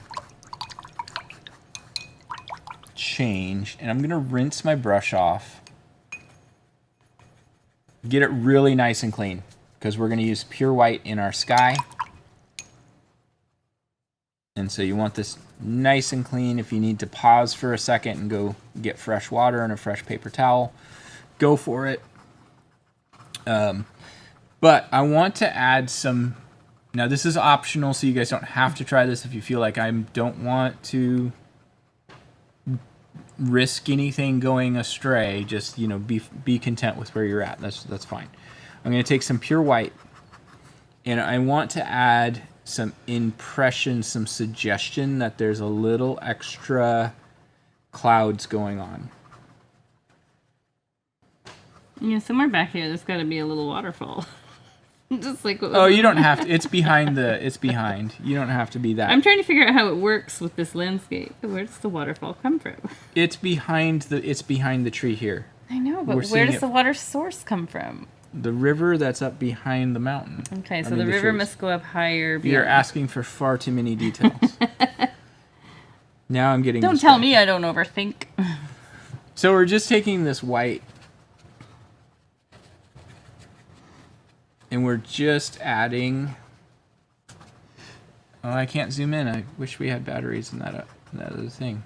S1: change, and I'm gonna rinse my brush off, get it really nice and clean because we're gonna use pure white in our sky. And so you want this nice and clean. If you need to pause for a second and go get fresh water and a fresh paper towel, go for it. But I want to add some... Now this is optional, so you guys don't have to try this if you feel like I don't want to risk anything going astray. Just, you know, be content with where you're at. That's fine. I'm going to take some pure white, and I want to add some impression, some suggestion that there's a little extra clouds going on.
S2: Yeah, somewhere back here, there's got to be a little waterfall. Just like.
S1: Oh, you don't have to. It's behind the. It's behind. You don't have to be that.
S2: I'm trying to figure out how it works with this landscape. Where does the waterfall come from?
S1: It's behind the. It's behind the tree here.
S2: I know, but where does the water source come from?
S1: The river that's up behind the mountain.
S2: Okay, so the river must go up higher.
S1: You're asking for far too many details. Now I'm getting.
S2: Don't tell me I don't overthink.
S1: So we're just taking this white, and we're just adding. Oh, I can't zoom in. I wish we had batteries in that other thing.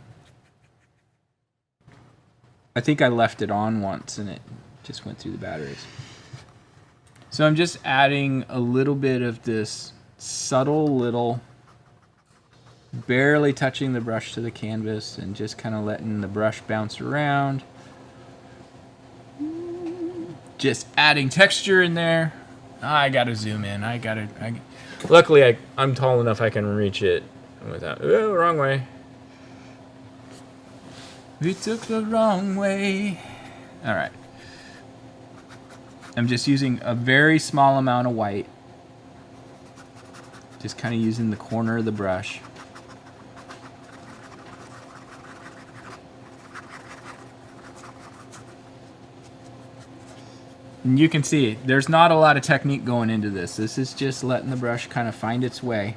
S1: I think I left it on once, and it just went through the batteries. So I'm just adding a little bit of this subtle little, barely touching the brush to the canvas and just kind of letting the brush bounce around. Just adding texture in there. I gotta zoom in. Luckily, I'm tall enough I can reach it without... Oh, wrong way. We took the wrong way. All right. I'm just using a very small amount of white. Just kind of using the corner of the brush. And you can see there's not a lot of technique going into this. This is just letting the brush kind of find its way.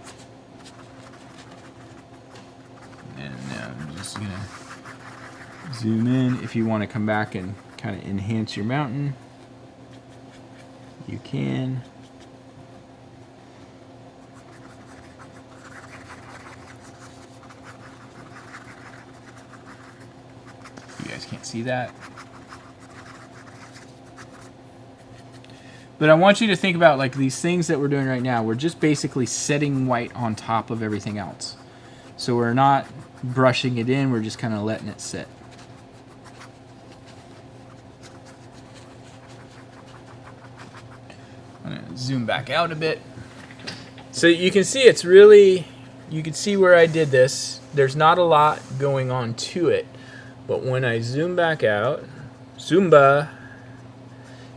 S1: And now I'm just going to zoom in. If you want to come back and kind of enhance your mountain, you can. You guys can't see that. But I want you to think about like these things that we're doing right now. We're just basically setting white on top of everything else. So we're not brushing it in, we're just kind of letting it sit. I'm gonna zoom back out a bit. So you can see it's really, you can see where I did this. There's not a lot going on to it. But when I zoom back out, Zumba,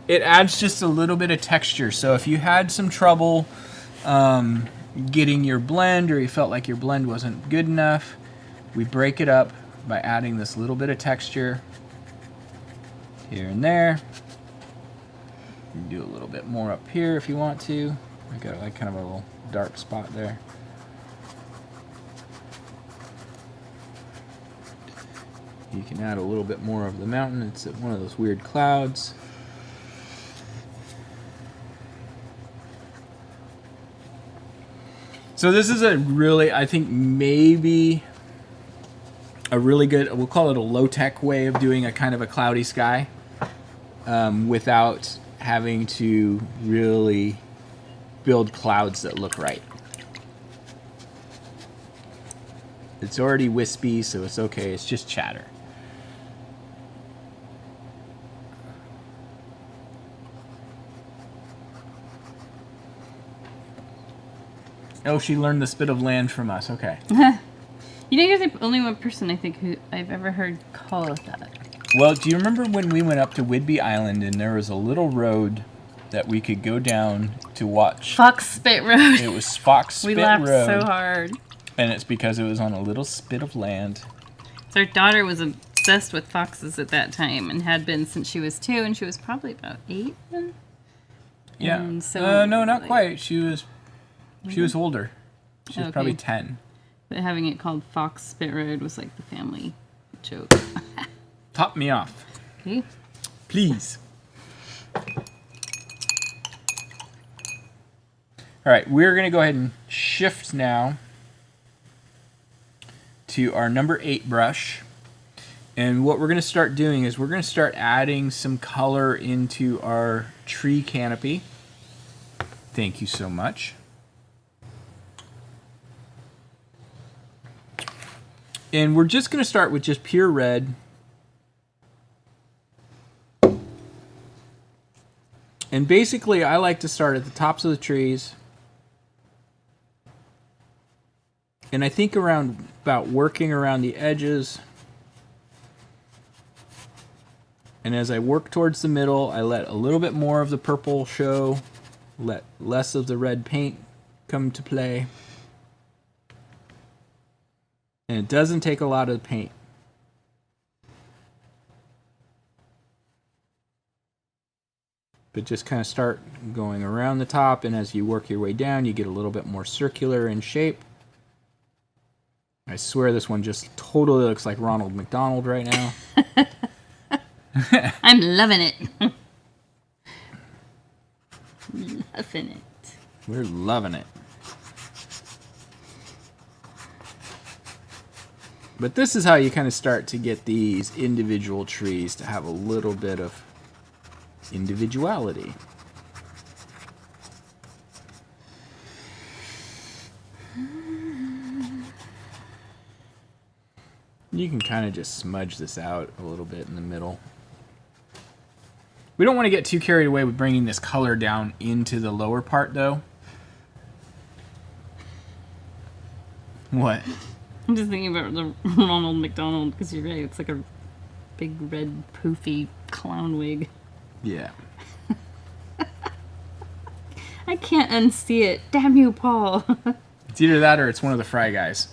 S1: it adds just a little bit of texture. So if you had some trouble getting your blend, or you felt like your blend wasn't good enough, we break it up by adding this little bit of texture here and there. You can do a little bit more up here if you want to. I got like kind of a little dark spot there. You can add a little bit more of the mountain. It's one of those weird clouds. So this is a really, I think maybe a really good, we'll call it a low-tech way of doing a kind of a cloudy sky without having to really build clouds that look right. It's already wispy, so it's okay. It's just chatter. Oh, she learned the spit of land from us. Okay.
S2: You know, you're the only one person I think who I've ever heard call it that.
S1: Well, do you remember when we went up to Whidbey Island and there was a little road that we could go down to watch?
S2: Fox Spit Road.
S1: It was Fox Spit
S2: We laughed
S1: Road.
S2: so hard.
S1: And it's because it was on a little spit of land.
S2: So our daughter was obsessed with foxes at that time and had been since she was 2, and she was probably about 8 then.
S1: Yeah.
S2: And so,
S1: no, not
S2: like,
S1: quite. She was older. She was probably
S2: Okay.
S1: 10.
S2: But having it called Fox Spit Road was like the family joke.
S1: Top me off,
S2: Okay.
S1: please. All right, we're going to go ahead and shift now to our number 8 brush. And what we're going to start doing is we're going to start adding some color into our tree canopy. Thank you so much. And we're just going to start with just pure red. And basically, I like to start at the tops of the trees. And I think about working around the edges. And as I work towards the middle, I let a little bit more of the purple show, let less of the red paint come to play. And it doesn't take a lot of paint. But just kind of start going around the top, and as you work your way down, you get a little bit more circular in shape. I swear this one just totally looks like Ronald McDonald right now.
S2: I'm loving it. Loving it.
S1: We're loving it. But this is how you kind of start to get these individual trees to have a little bit of individuality. You can kind of just smudge this out a little bit in the middle. We don't want to get too carried away with bringing this color down into the lower part, though. What?
S2: I'm just thinking about the Ronald McDonald, because you're right, it's like a big red poofy clown wig.
S1: Yeah.
S2: I can't unsee it. Damn you, Paul.
S1: It's either that or it's one of the Fry Guys.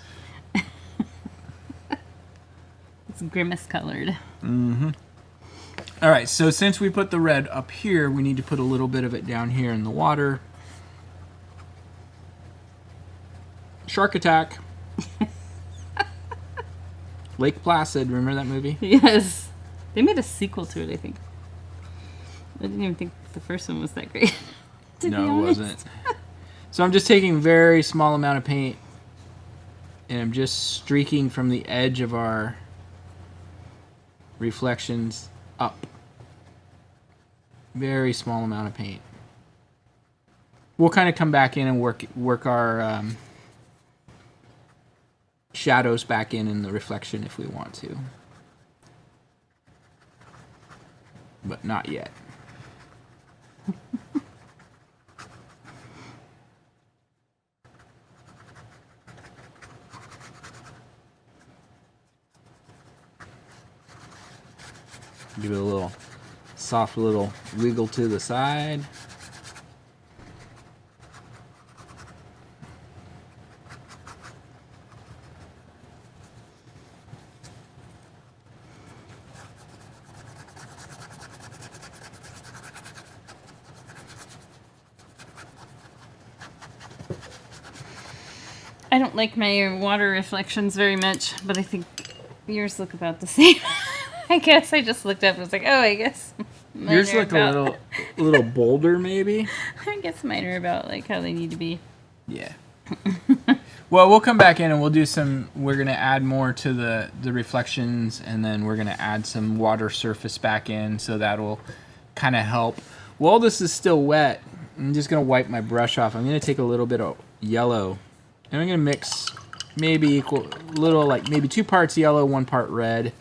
S2: It's grimace colored.
S1: Mm-hmm. All right, so since we put the red up here, we need to put a little bit of it down here in the water. Shark Attack. Lake Placid, remember that movie?
S2: Yes. They made a sequel to it, I think. I didn't even think the first one was that great. to be
S1: No, it
S2: honest.
S1: wasn't. So I'm just taking a very small amount of paint and I'm just streaking from the edge of our reflections up. Very small amount of paint. We'll kind of come back in and work our shadows back in the reflection if we want to. But not yet. Give it a little soft little wiggle to the side.
S2: I don't like my water reflections very much, but I think yours look about the same. I guess I just looked up and was like, oh, I guess mine
S1: Yours
S2: are
S1: look
S2: about,
S1: a little bolder, maybe.
S2: I guess mine are about like how they need to be.
S1: Yeah. Well, we'll come back in and we'll do some. We're gonna add more to the reflections, and then we're gonna add some water surface back in, so that'll kind of help. While this is still wet, I'm just gonna wipe my brush off. I'm gonna take a little bit of yellow, and I'm gonna mix maybe maybe 2 parts yellow, 1 part red,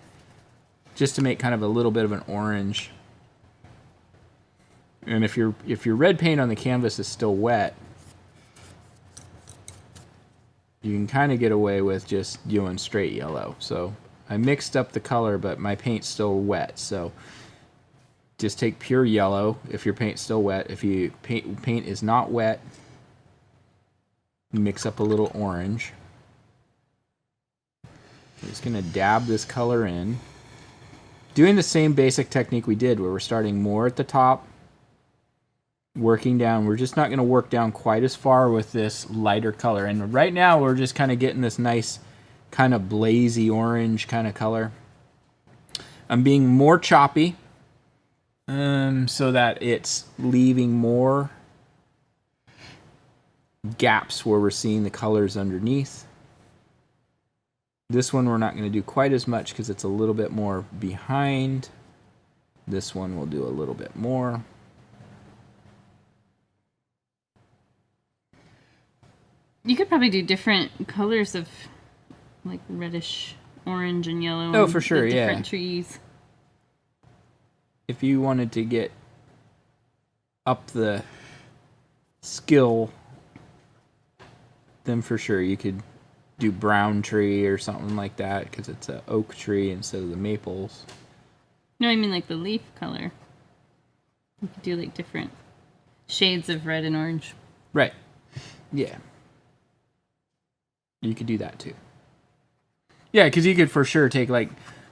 S1: just to make kind of a little bit of an orange. And if your red paint on the canvas is still wet, you can kind of get away with just doing straight yellow. So I mixed up the color, but my paint's still wet. So just take pure yellow if your paint's still wet. If your paint is not wet, mix up a little orange. I'm just gonna dab this color in. Doing the same basic technique we did, where we're starting more at the top, working down. We're just not going to work down quite as far with this lighter color. And right now we're just kind of getting this nice kind of blazy orange kind of color. I'm being more choppy so that it's leaving more gaps where we're seeing the colors underneath. This one we're not going to do quite as much because it's a little bit more behind. This one we'll do a little bit more.
S2: You could probably do different colors of like reddish orange and yellow.
S1: Oh,
S2: and
S1: for sure,
S2: the
S1: yeah.
S2: different trees.
S1: If you wanted to get up the skill, then for sure you could do brown tree or something like that because it's an oak tree instead of the maples.
S2: No, I mean like the leaf color. You could do like different shades of red and orange.
S1: Right. Yeah. You could do that too. Yeah, because you could for sure take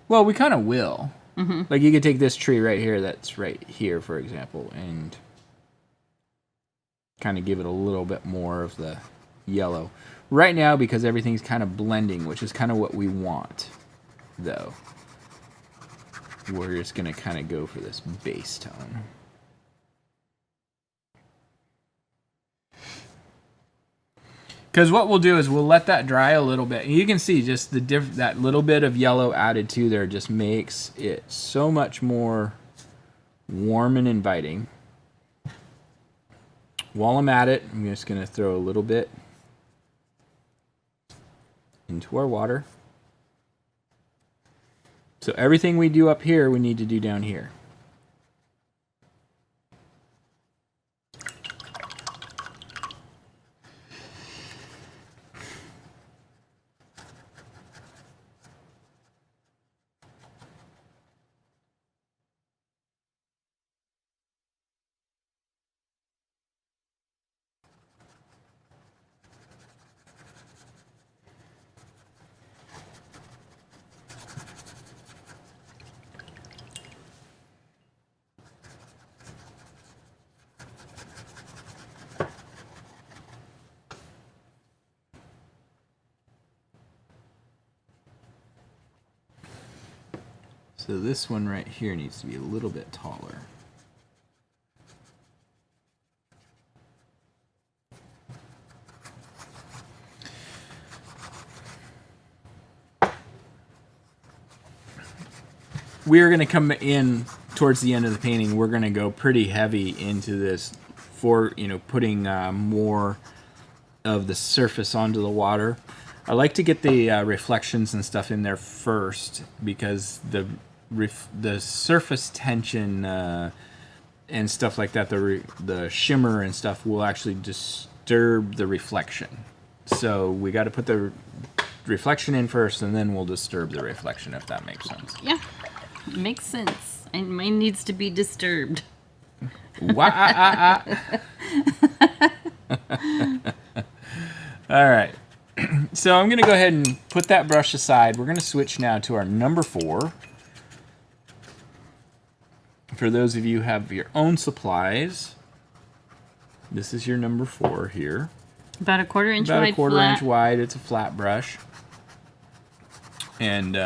S1: well, we kind of will. Mm-hmm. Like you could take this tree right here that's right here, for example, and kind of give it a little bit more of the yellow. Right now, because everything's kind of blending, which is kind of what we want, though, we're just going to kind of go for this base tone. Because what we'll do is we'll let that dry a little bit. You can see just that little bit of yellow added to there just makes it so much more warm and inviting. While I'm at it, I'm just going to throw a little bit into our water. So everything we do up here, we need to do down here. So this one right here needs to be a little bit taller. We're going to come in towards the end of the painting. We're going to go pretty heavy into this for, putting more of the surface onto the water. I like to get the reflections and stuff in there first because the surface tension and stuff like that, the shimmer and stuff will actually disturb the reflection. So we got to put the reflection in first, and then we'll disturb the reflection, if that makes sense.
S2: Yeah, makes sense. And mine needs to be disturbed.
S1: All right. So I'm going to go ahead and put that brush aside. We're going to switch now to our number 4. For those of you who have your own supplies, this is your number 4 here.
S2: About a quarter inch
S1: About
S2: wide.
S1: a quarter
S2: flat.
S1: inch wide. It's a flat brush. And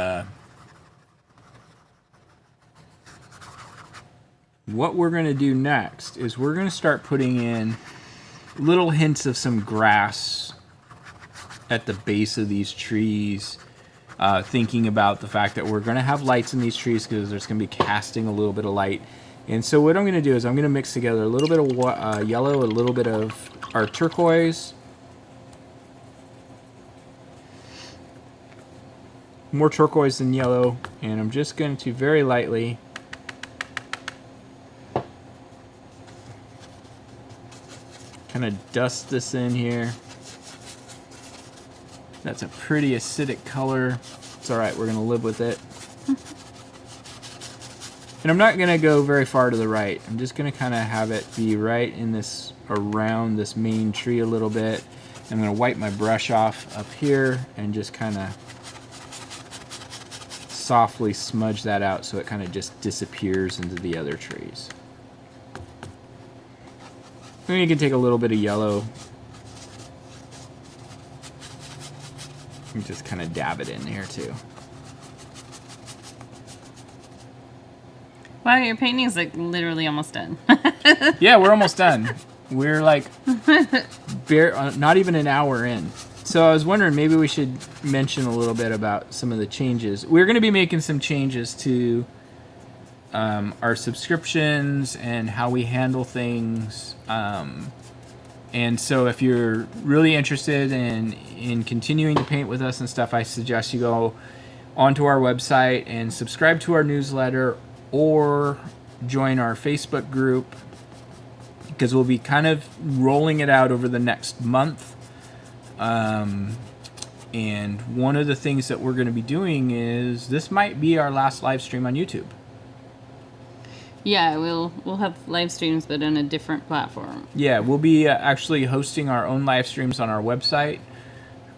S1: what we're going to do next is we're going to start putting in little hints of some grass at the base of these trees, thinking about the fact that we're going to have lights in these trees because there's going to be casting a little bit of light. And so what I'm going to do is I'm going to mix together a little bit of yellow, a little bit of our turquoise, more turquoise than yellow, and I'm just going to very lightly kind of dust this in here. That's a pretty acidic color. It's all right, we're going to live with it. And I'm not going to go very far to the right. I'm just going to kind of have it be right in this, around this main tree a little bit. I'm going to wipe my brush off up here and just kind of softly smudge that out so it kind of just disappears into the other trees. Then you can take a little bit of yellow and just kind of dab it in there too.
S2: Wow, your painting's like literally almost done.
S1: Yeah, we're almost done. We're like not even an hour in. So I was wondering maybe we should mention a little bit about some of the changes. We're going to be making some changes to our subscriptions and how we handle things. And so if you're really interested in continuing to paint with us and stuff, I suggest you go onto our website and subscribe to our newsletter or join our Facebook group, because we'll be kind of rolling it out over the next month. And one of the things that we're going to be doing is this might be our last live stream on YouTube.
S2: Yeah, we'll have live streams, but on a different platform.
S1: Yeah, we'll be actually hosting our own live streams on our website,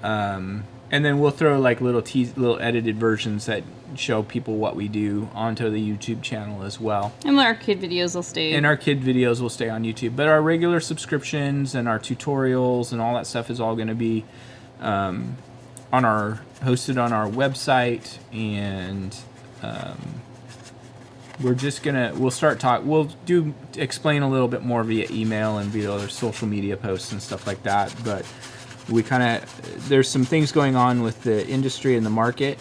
S1: and then we'll throw like little edited versions that show people what we do onto the YouTube channel as well.
S2: And our kid videos will stay.
S1: And our kid videos will stay on YouTube, but our regular subscriptions and our tutorials and all that stuff is all going to be hosted on our website, and we'll explain a little bit more via email and via other social media posts and stuff like that. But there's some things going on with the industry and the market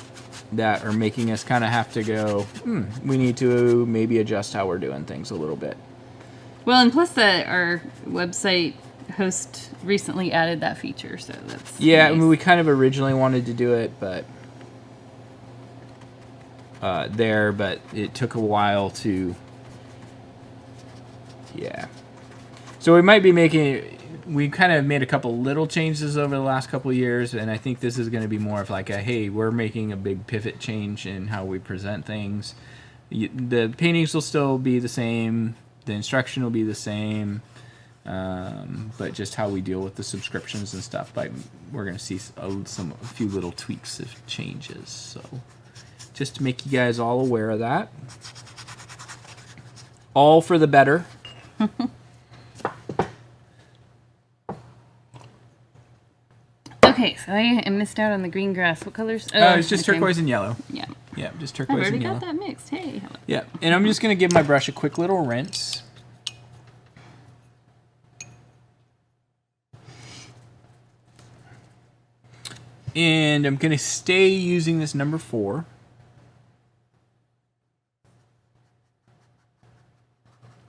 S1: that are making us kind of have to go, we need to maybe adjust how we're doing things a little bit.
S2: Well, and plus our website host recently added that feature, so that's
S1: yeah,
S2: nice.
S1: I mean, we kind of originally wanted to do it, but but it took a while to, yeah. So we might be we kind of made a couple little changes over the last couple of years, and I think this is going to be more of like hey, we're making a big pivot change in how we present things. The paintings will still be the same, the instruction will be the same, but just how we deal with the subscriptions and stuff, we're going to see a few little tweaks of changes. So just to make you guys all aware of that. All for the better.
S2: Okay, so I missed out on the green grass. What colors?
S1: It's just turquoise and yellow.
S2: Yeah.
S1: Yeah, just
S2: I've
S1: turquoise
S2: already
S1: and yellow.
S2: got that mixed. Hey.
S1: Yeah, and I'm just going to give my brush a quick little rinse. And I'm going to stay using this number 4.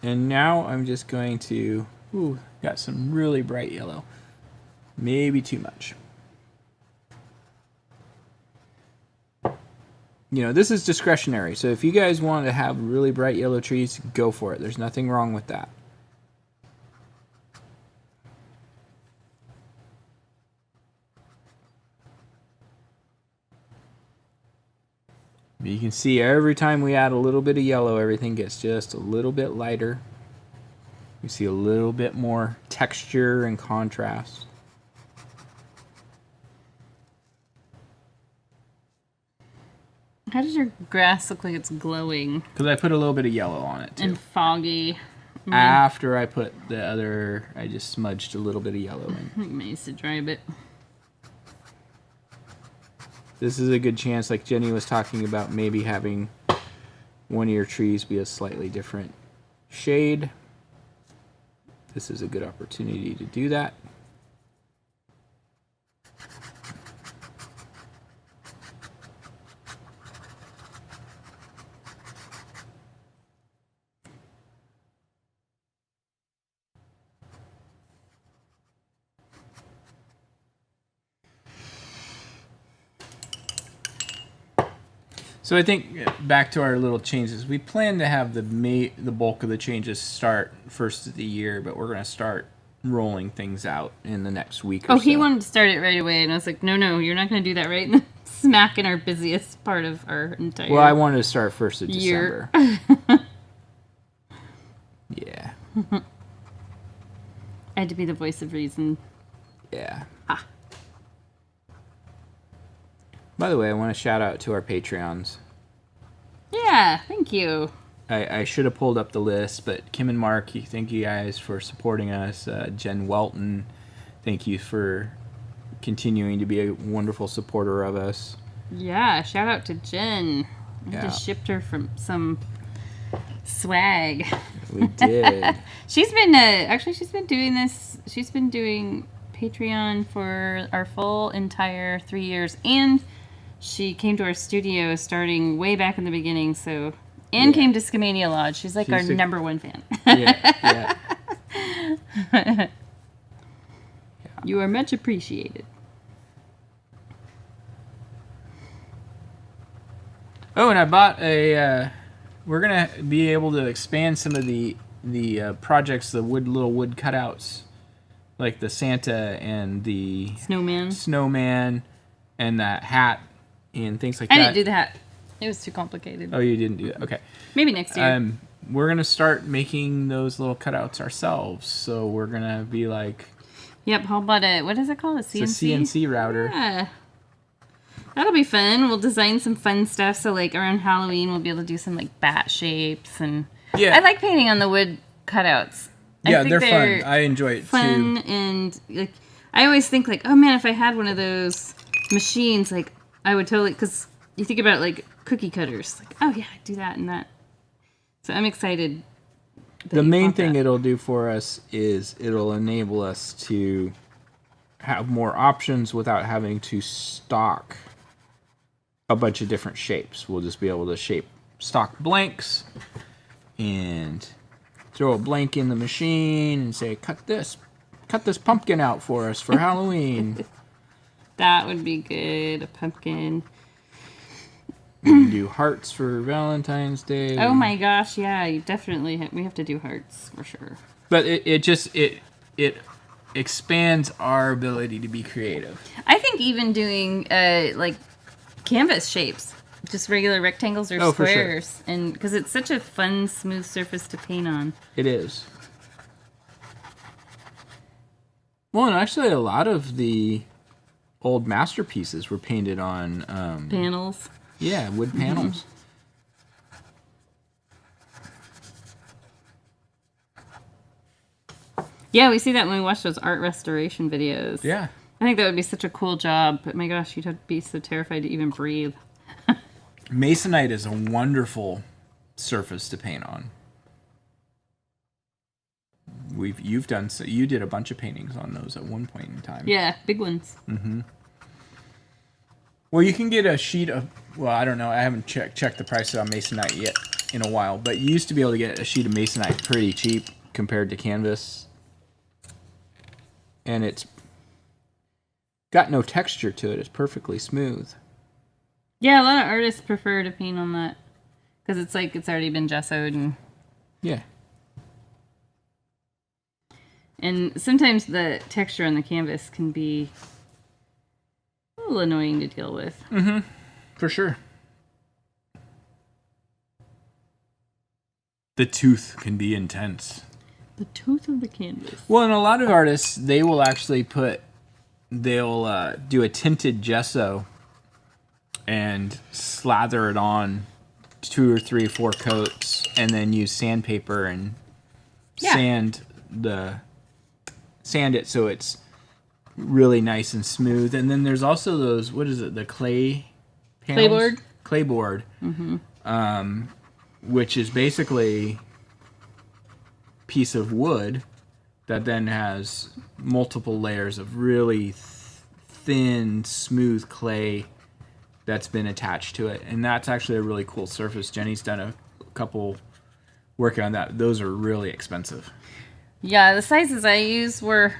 S1: And now I'm just going to, ooh, got some really bright yellow. Maybe too much. You know, this is discretionary, so if you guys want to have really bright yellow trees, go for it. There's nothing wrong with that. You can see every time we add a little bit of yellow, everything gets just a little bit lighter. You see a little bit more texture and contrast.
S2: How does your grass look like it's glowing
S1: Because I put a little bit of yellow on it too.
S2: and foggy?
S1: After I put the other, I just smudged a little bit of yellow in.
S2: I think I used to dry a bit.
S1: This is a good chance, like Jenny was talking about, maybe having one of your trees be a slightly different shade. This is a good opportunity to do that. So I think back to our little changes. We plan to have the bulk of the changes start first of the year, but we're going to start rolling things out in the next week or
S2: Oh,
S1: so.
S2: he wanted to start it right away, and I was like, no, you're not going to do that right smack in our busiest part of our entire
S1: Well, I wanted to start first of
S2: year.
S1: December. Yeah.
S2: I had to be the voice of reason.
S1: Yeah.
S2: Ah.
S1: By the way, I want to shout out to our Patreons.
S2: Yeah, thank you.
S1: I should have pulled up the list, but Kim and Mark, thank you guys for supporting us. Jen Welton, thank you for continuing to be a wonderful supporter of us.
S2: Yeah, shout out to Jen. I
S1: Yeah.
S2: just shipped her from some swag.
S1: We did.
S2: She's been doing this. She's been doing Patreon for our full entire 3 years, and she came to our studio starting way back in the beginning. So, and
S1: Yeah.
S2: came to Scamania Lodge. She's like our
S1: She's a-
S2: number one fan.
S1: Yeah.
S2: You are much appreciated.
S1: Oh, and I bought a. We're gonna be able to expand some of the projects, the little wood cutouts, like the Santa and the
S2: Snowman.
S1: snowman, and that hat and things like
S2: I
S1: that.
S2: didn't do that. It was too complicated.
S1: Oh, you didn't do that. Okay.
S2: Maybe next year.
S1: We're gonna start making those little cutouts ourselves. So we're gonna be like
S2: Yep. How about what is it called? A CNC?
S1: it's a CNC router.
S2: Yeah. That'll be fun. We'll design some fun stuff. So, like, around Halloween, we'll be able to do some, like, bat shapes. And
S1: Yeah.
S2: I like painting on the wood cutouts. I
S1: Yeah,
S2: think
S1: they're fun. I enjoy it
S2: fun
S1: too.
S2: and, like, I always think, like, oh, man, if I had one of those machines, like, I would totally, because you think about, like, cookie cutters. Like, oh, yeah, I'd do that and that. So I'm excited. that
S1: The
S2: you
S1: main
S2: bought
S1: thing
S2: that.
S1: it'll do for us is it'll enable us to have more options without having to stock a bunch of different shapes. We'll just be able to stock blanks and throw a blank in the machine and say, cut this pumpkin out for us for Halloween.
S2: That would be good. A pumpkin.
S1: We can do hearts for Valentine's Day.
S2: Oh my gosh, yeah, you definitely we have to do hearts for sure.
S1: But it expands our ability to be creative.
S2: I think even doing like canvas shapes, just regular rectangles or
S1: Oh, for sure.
S2: squares, and because it's such a fun, smooth surface to paint on.
S1: It is. Well, and actually, a lot of the old masterpieces were painted on,
S2: Panels.
S1: yeah, wood panels.
S2: Yeah, we see that when we watch those art restoration videos.
S1: Yeah.
S2: I think that would be such a cool job, but my gosh, you'd have to be so terrified to even breathe.
S1: Masonite is a wonderful surface to paint on. You did a bunch of paintings on those at one point in time.
S2: Yeah, big ones.
S1: Well, you can get a sheet of, well, I don't know, I haven't checked the price on Masonite yet in a while, but you used to be able to get a sheet of Masonite pretty cheap compared to canvas. And it's got no texture to it. It's perfectly smooth.
S2: Yeah, a lot of artists prefer to paint on that because it's like it's already been gessoed
S1: Yeah.
S2: and sometimes the texture on the canvas can be a little annoying to deal with.
S1: For sure. The tooth can be intense.
S2: The tooth of the canvas.
S1: Well, and a lot of artists, they will actually they'll do a tinted gesso and slather it on 2 or 3 or 4 coats and then use sandpaper and sand it so it's really nice and smooth. And then there's also those, what is it, the clay panels? Clayboard. Which is basically piece of wood that then has multiple layers of really thin, smooth clay that's been attached to it. And that's actually a really cool surface. Jenny's done a couple working on that. Those are really expensive.
S2: Yeah, the sizes I used were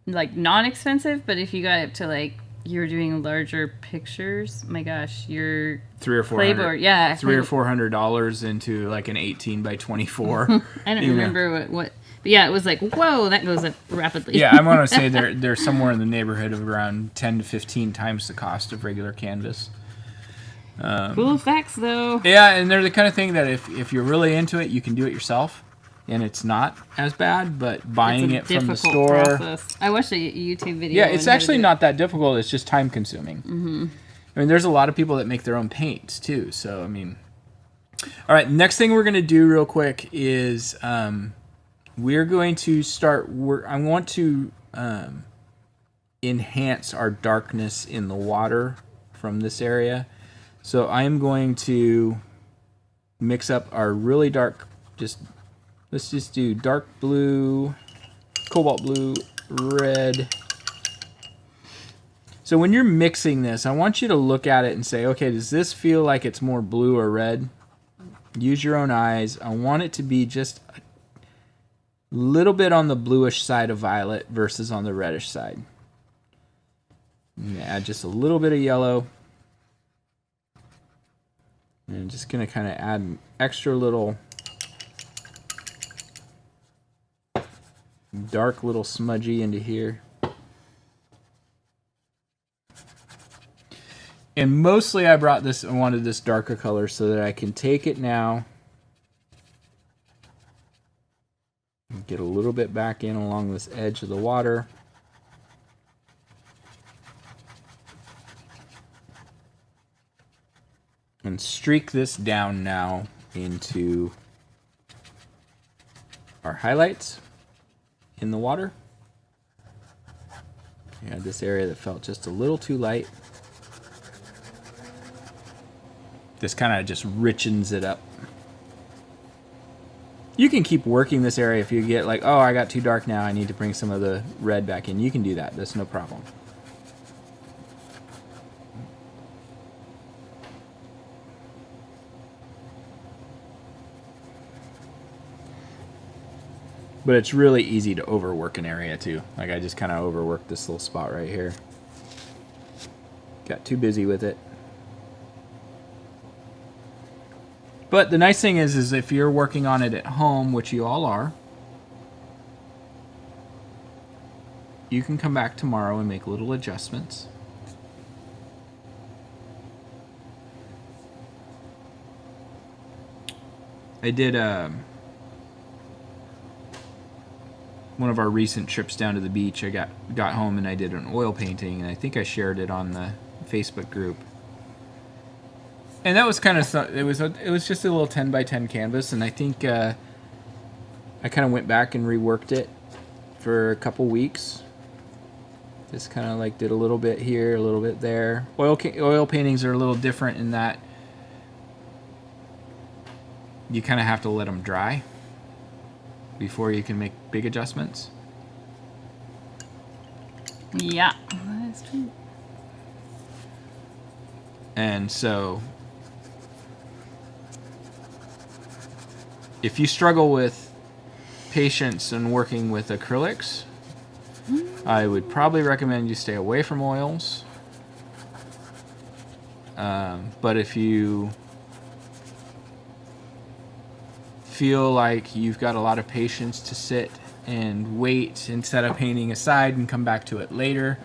S2: like non-expensive, but if you got up to like you're doing larger pictures, my gosh, your
S1: $300 or $400.
S2: Yeah,
S1: $300 or $400 into like an 18 by 24.
S2: I don't remember what, but yeah, it was like, whoa, that goes up rapidly.
S1: Yeah, I want to say they're somewhere in the neighborhood of around 10 to 15 times the cost of regular canvas.
S2: Cool facts though.
S1: Yeah, and they're the kind of thing that if you're really into it, you can do it yourself, and it's not as bad. But buying it from the store,
S2: process. I watched a YouTube video.
S1: Yeah, it's actually not that difficult. It's just time consuming. I mean, there's a lot of people that make their own paints too. So I mean, all right. Next thing we're gonna do real quick is we're going to start. I want to enhance our darkness in the water from this area. So I'm going to mix up our really dark, let's just do dark blue, cobalt blue, red. So when you're mixing this, I want you to look at it and say, okay, does this feel like it's more blue or red? Use your own eyes. I want it to be just a little bit on the bluish side of violet versus on the reddish side. Add just a little bit of yellow. And I'm just going to kind of add an extra little dark little smudgy into here. And mostly I wanted this darker color so that I can take it now and get a little bit back in along this edge of the water. And streak this down now into our highlights in the water. We had this area that felt just a little too light. This kind of just richens it up. You can keep working this area if you get like, oh, I got too dark now, I need to bring some of the red back in. You can do that. That's no problem. But it's really easy to overwork an area too. Like I just kind of overworked this little spot right here. Got too busy with it. But the nice thing is if you're working on it at home, which you all are, you can come back tomorrow and make little adjustments. I did one of our recent trips down to the beach. I got home and I did an oil painting, and I think I shared it on the Facebook group. And that was kind of, it was just a little 10 by 10 canvas, and I think I kind of went back and reworked it for a couple weeks. Just kind of like did a little bit here, a little bit there. Oil paintings are a little different in that you kind of have to let them dry before you can make big adjustments.
S2: Yeah, that is true.
S1: And so if you struggle with patience and working with acrylics, I would probably recommend you stay away from oils. But if you feel like you've got a lot of patience to sit and wait instead of painting aside and come back to it later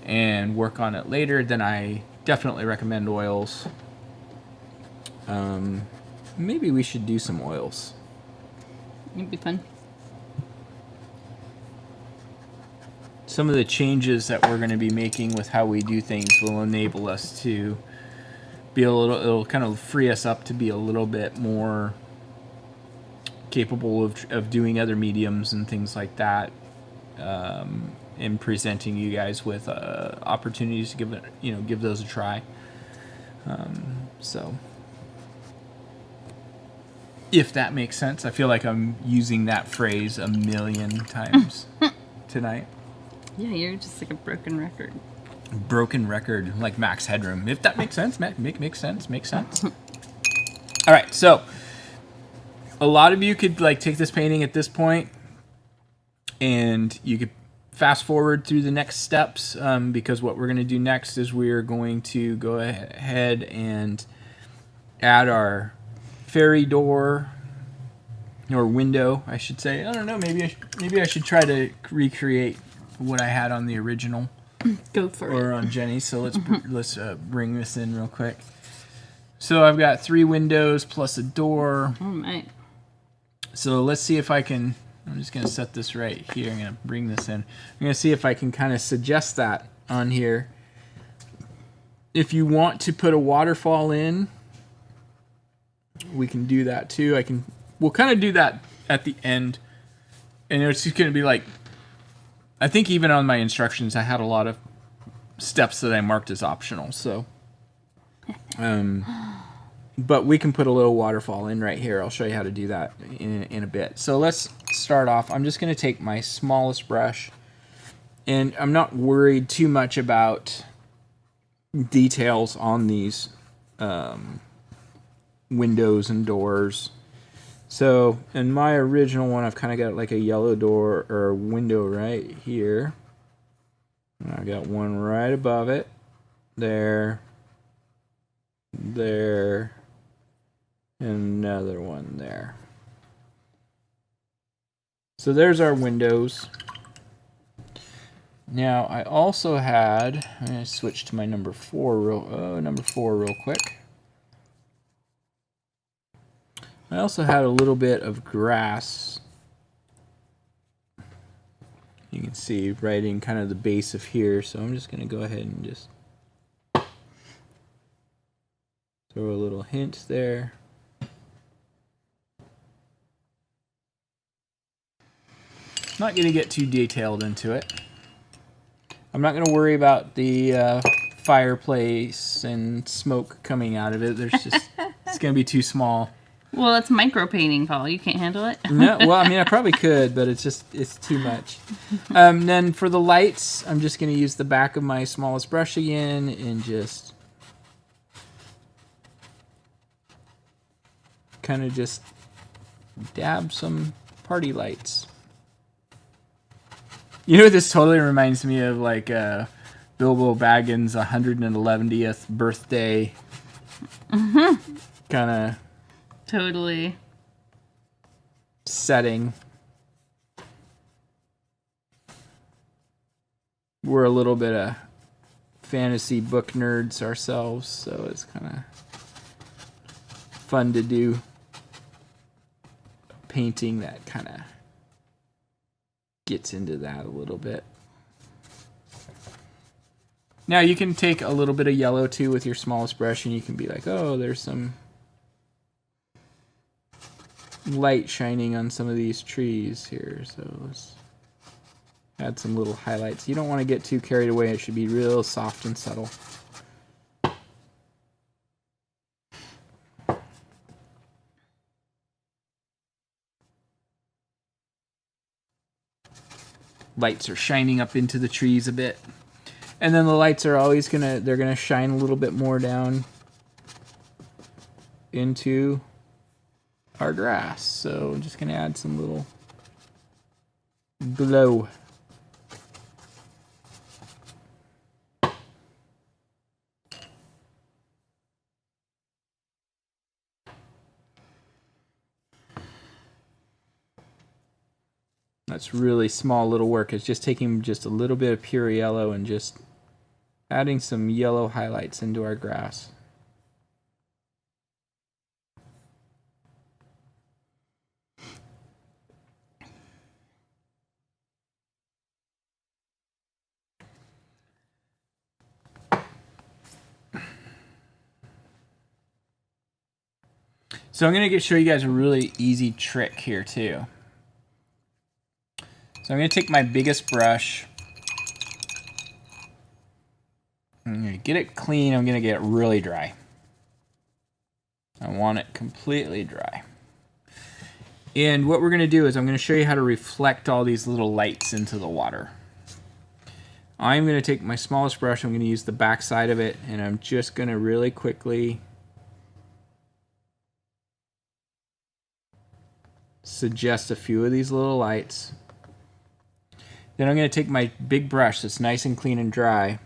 S1: and work on it later, then I definitely recommend oils. Maybe we should do some oils.
S2: It'd be fun.
S1: Some of the changes that we're going to be making with how we do things will enable us to be a little, it'll kind of free us up to be a little bit more capable of doing other mediums and things like that, and presenting you guys with opportunities to give those a try. So if that makes sense. I feel like I'm using that phrase a million times tonight.
S2: Yeah, you're just like a broken record.
S1: Broken record, like Max Headroom. If that makes sense, makes sense. All right, so a lot of you could like take this painting at this point, and you could fast forward through the next steps, because what we're going to do next is we're going to go ahead and add our fairy door or window, I should say. I don't know. Maybe I should try to recreate what I had on the original.
S2: Go for it.
S1: Or on Jenny. So let's bring this in real quick. So I've got 3 windows plus a door.
S2: Oh my.
S1: So let's see if I can. I'm just going to set this right here. I'm going to bring this in. I'm going to see if I can kind of suggest that on here. If you want to put a waterfall in, we can do that too. We'll kind of do that at the end. And it's just going to be like, I think even on my instructions, I had a lot of steps that I marked as optional. So, but we can put a little waterfall in right here. I'll show you how to do that in a bit. So let's start off. I'm just going to take my smallest brush, and I'm not worried too much about details on these windows and doors. So in my original one, I've kind of got like a yellow door or window right here. And I got one right above it. There. And another one there. So there's our windows. Now I also had, I'm going to switch to my number 4 real quick. I also had a little bit of grass. You can see right in kind of the base of here. So I'm just going to go ahead and just throw a little hint there. Not going to get too detailed into it. I'm not going to worry about the fireplace and smoke coming out of it. There's just, it's going to be too small.
S2: Well, it's micro painting, Paul. You can't handle it?
S1: No, well, I mean, I probably could, but it's too much. Then for the lights, I'm just going to use the back of my smallest brush again and just kind of just dab some party lights. You know, this totally reminds me of like Bilbo Baggins' 111th birthday kind of
S2: totally
S1: setting. We're a little bit of fantasy book nerds ourselves, so it's kind of fun to do painting that kind of gets into that a little bit. Now you can take a little bit of yellow too with your smallest brush, and you can be like, oh, there's some light shining on some of these trees here, so let's add some little highlights. You don't want to get too carried away. It should be real soft and subtle. lights are shining up into the trees a bit. And then the lights are always they're gonna shine a little bit more down into our grass. So I'm just gonna add some little glow. That's really small little work. It's just taking just a little bit of pure yellow and just adding some yellow highlights into our grass. So I'm going to show you guys a really easy trick here too. So I'm going to take my biggest brush. I'm going to get it clean. I'm going to get it really dry. I want it completely dry. And what we're going to do is I'm going to show you how to reflect all these little lights into the water. I'm going to take my smallest brush. I'm going to use the back side of it, and I'm just going to really quickly suggest a few of these little lights. Then I'm going to take my big brush that's nice and clean and dry,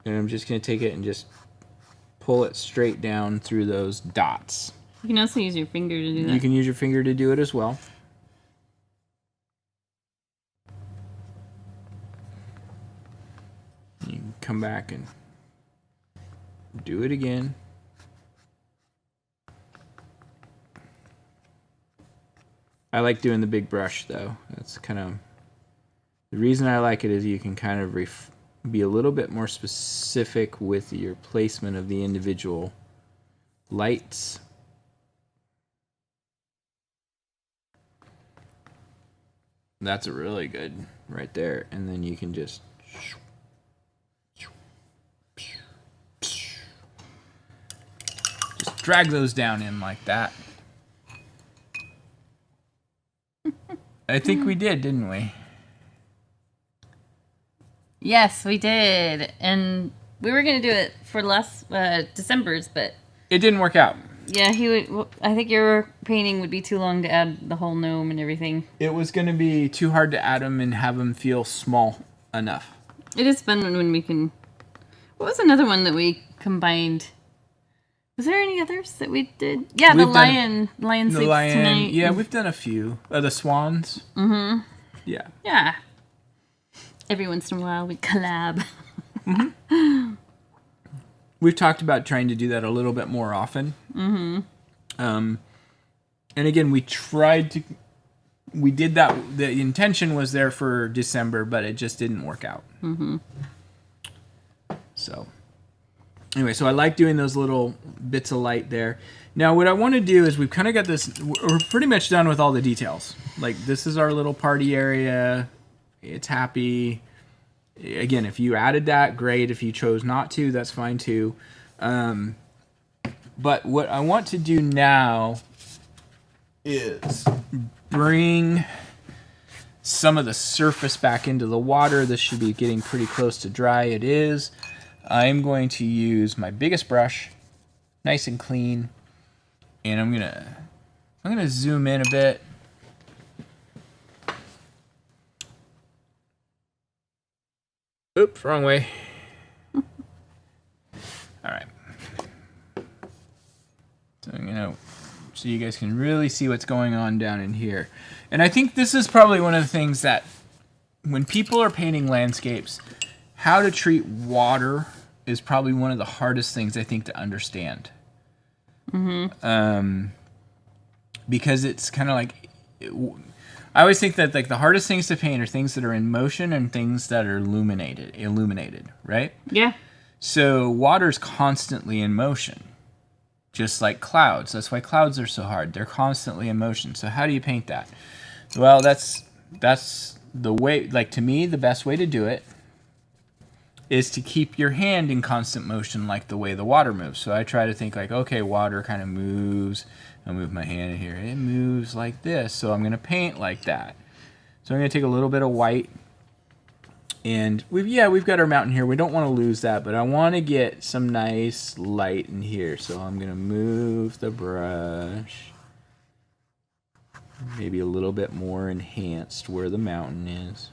S1: and I'm just going to take it and just pull it straight down through those dots.
S2: You can also use your finger to do that.
S1: You can use your finger to do it as well. You can come back and do it again. I like doing the big brush though. That's kind of the reason I like it, is you can kind of be a little bit more specific with your placement of the individual lights. That's a really good right there. And then you can just drag those down in like that. I think we did, didn't we?
S2: Yes, we did. And we were going to do it for last December's, but
S1: it didn't work out.
S2: Yeah, I think your painting would be too long to add the whole gnome and everything.
S1: It was going to be too hard to add them and have them feel small enough.
S2: It is fun when we can... What was another one that we combined? Was there any others that we did? Yeah, the lion sleeps tonight.
S1: Yeah, we've done a few. The swans.
S2: Mm-hmm.
S1: Yeah.
S2: Yeah. Every once in a while we collab.
S1: Mm-hmm. We've talked about trying to do that a little bit more often.
S2: Mm-hmm.
S1: And again, we did that. The intention was there for December, but it just didn't work out.
S2: Mm-hmm.
S1: So anyway, so I like doing those little bits of light there. Now what I want to do is we've kind of got this, we're pretty much done with all the details. Like this is our little party area. It's happy. Again, if you added that, great. If you chose not to, that's fine too. But what I want to do now is bring some of the surface back into the water. This should be getting pretty close to dry. It is. I'm going to use my biggest brush, nice and clean, and I'm gonna zoom in a bit. Oops, wrong way. All right. So so you guys can really see what's going on down in here. And I think this is probably one of the things that when people are painting landscapes, how to treat water is probably one of the hardest things I think to understand. Mm-hmm. Because it's kind of like... I always think that like the hardest things to paint are things that are in motion and things that are illuminated, right?
S2: Yeah.
S1: So water's constantly in motion, just like clouds. That's why clouds are so hard. They're constantly in motion. So how do you paint that? Well, that's the way, like to me, the best way to do it is to keep your hand in constant motion like the way the water moves. So I try to think like, okay, water kind of moves. I'll move my hand in here. It moves like this, so I'm going to paint like that. So I'm going to take a little bit of white. And we've got our mountain here. We don't want to lose that, but I want to get some nice light in here. So I'm going to move the brush. Maybe a little bit more enhanced where the mountain is.